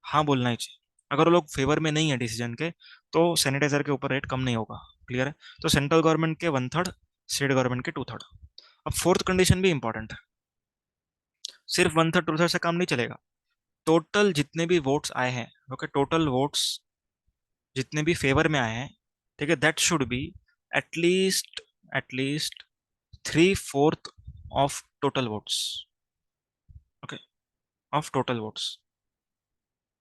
हाँ बोलना ही चाहिए। अगर वो लोग फेवर में नहीं है डिसीजन के, तो सैनिटाइजर के ऊपर रेट कम नहीं होगा। क्लियर है, तो सेंट्रल गवर्नमेंट के 1/3, स्टेट गवर्नमेंट के 2/3। अब फोर्थ कंडीशन भी इंपॉर्टेंट है, सिर्फ 1/3 2/3 से काम नहीं चलेगा। टोटल जितने भी वोट्स आए हैं, ओके, टोटल वोट्स जितने भी फेवर में आए हैं, ठीक है, that should be at least, at least 3/4 of total votes. Okay, of total votes.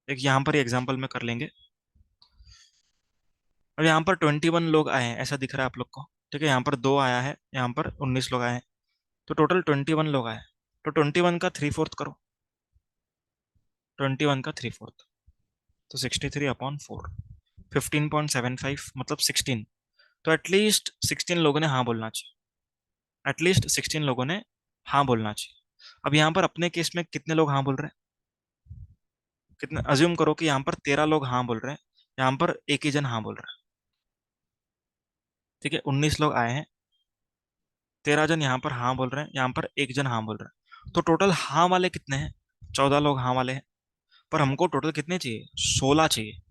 एक यहाँ पर एग्जाम्पल में कर लेंगे। अब यहाँ पर 21 लोग आए हैं ऐसा दिख रहा है आप लोग को। ठीक है, यहाँ पर दो आया है, यहाँ पर 19 लोग आए हैं, तो टोटल 21 लोग आए। तो 21 का 3/4 करो, 21 का 3/4, तो 63/4, 15.75 मतलब 16। तो एटलीस्ट 16 लोगों ने हाँ बोलना चाहिए। एटलीस्ट 16 लोगों ने हाँ बोलना चाहिए। अब यहाँ पर अपने केस में कितने लोग हाँ बोल रहे हैं, कितने, अज्यूम करो कि यहाँ पर 13 लोग हाँ बोल रहे हैं, यहाँ पर एक ही जन हाँ बोल रहा है। ठीक है, 19 लोग आए हैं, 13 जन यहाँ पर हाँ बोल रहे हैं, यहाँ पर एक जन हाँ बोल रहा है, तो टोटल हाँ वाले कितने हैं, 14 लोग हाँ वाले हैं। पर हमको टोटल कितने चाहिए, 16 चाहिए।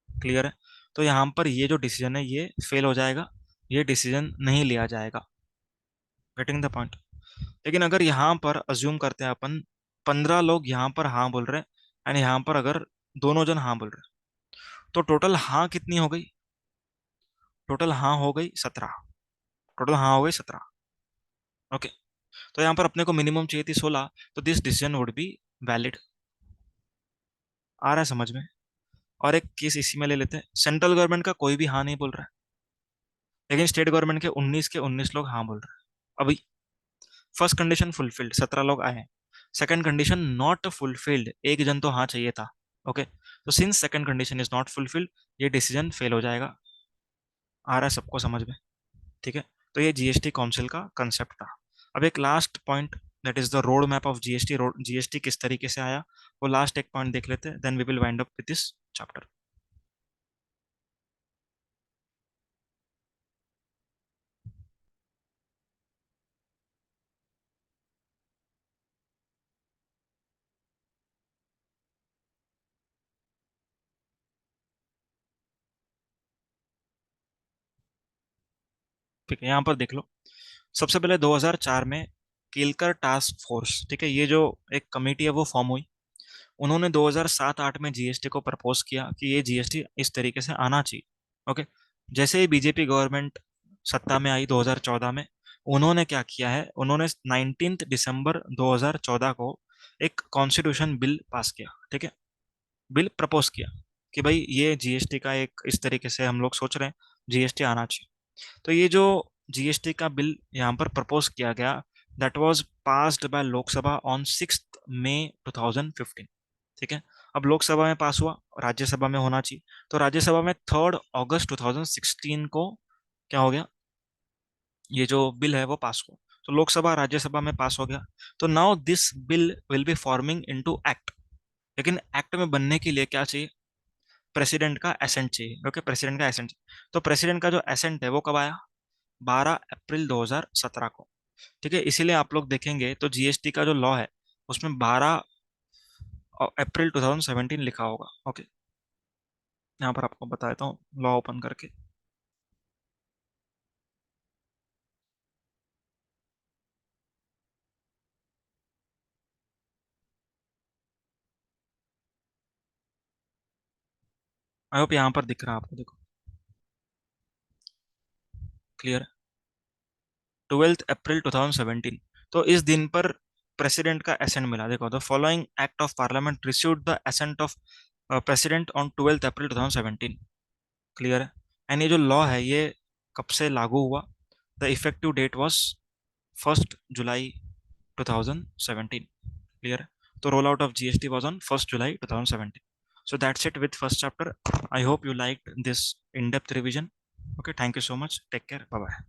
क्लियर है, तो यहाँ पर ये जो डिसीजन है ये फेल हो जाएगा, ये डिसीजन नहीं लिया जाएगा। Getting the point. लेकिन अगर यहाँ पर अज्यूम करते हैं अपन, 15 लोग यहाँ पर हाँ बोल रहे हैं, एंड यहाँ पर अगर दोनों जन हाँ बोल रहे हैं, तो टोटल हाँ कितनी हो गई, टोटल हाँ हो गई 17, टोटल हाँ हो गई 17। ओके, तो यहाँ पर अपने को मिनिमम चाहिए थी 16, तो this decision would be valid. आ रहा है समझ में। और एक केस इसी में ले लेते हैं, सेंट्रल गवर्नमेंट का कोई भी हाँ नहीं बोल रहा है, लेकिन स्टेट गवर्नमेंट के 19 लोग हाँ बोल रहे हैं। अभी फर्स्ट कंडीशन फुलफिल्ड, 17 लोग आए हैं। सेकंड कंडीशन नॉट फुलफिल्ड, एक जन तो हाँ चाहिए था। ओके, तो since second condition is not fulfilled, ये डिसीजन फेल हो जाएगा। आ रहा है सबको समझ में। ठीक है, तो ये जीएसटी काउंसिल का कंसेप्ट था। अब एक last point, that is the road map of GST, GST किस तरीके से आया, वो लास्ट एक पॉइंट देख लेते हैं, then we will wind up with this chapter. ठीक है, यहाँ पर देख लो, सबसे पहले 2004 में केलकर टास्क फोर्स, ठीक है, ये जो एक कमेटी है वो फॉर्म हुई। उन्होंने 2007-8 में जीएसटी को प्रपोज किया कि ये जीएसटी इस तरीके से आना चाहिए। ओके, जैसे ही बीजेपी गवर्नमेंट सत्ता में आई 2014 में, उन्होंने क्या किया है, उन्होंने 19 दिसंबर 2014 को एक कॉन्स्टिट्यूशन बिल पास किया। ठीक है, बिल प्रपोज किया कि भाई ये जीएसटी का एक इस तरीके से हम लोग सोच रहे हैं जीएसटी आना चाहिए। तो ये जो जीएसटी का बिल यहाँ पर प्रपोज किया गया, that was passed by Lok Sabha on 6 मई 2015। ठीक है, अब लोकसभा में पास हुआ, राज्यसभा में होना चाहिए, तो राज्यसभा में 3 अगस्त 2016 को क्या हो गया, ये जो बिल है वो पास हुआ। तो लोकसभा राज्यसभा में पास हो गया। तो now this bill will be forming into act. लेकिन एक्ट में बनने के लिए क्या चाहिए, प्रेसिडेंट का एसेंट चाहिए। ओके, प्रेसिडेंट का एसेंट चाहिए। तो प्रेसिडेंट का जो एसेंट है वो कब आया, 12 अप्रैल 2017 को। ठीक है, इसीलिए आप लोग देखेंगे तो जीएसटी का जो लॉ है उसमें 12 अप्रैल 2017 लिखा होगा। ओके, यहाँ पर आपको बता देता हूँ लॉ ओपन करके। आई होप यहाँ पर दिख रहा है आपको, देखो क्लियर। 12 अप्रैल 2017, तो इस दिन पर प्रेसिडेंट का एसेंट मिला। देखो, the following act of parliament received the assent of president on 12 April 2017। Clear है। एंड ये जो लॉ है ये कब से लागू हुआ, the effective date was 1 July 2017। Clear है। तो roll out of GST was on 1 July 2017। So that's it with first chapter. I hope you liked this in-depth revision. Okay, thank you so much. Take care. Bye bye.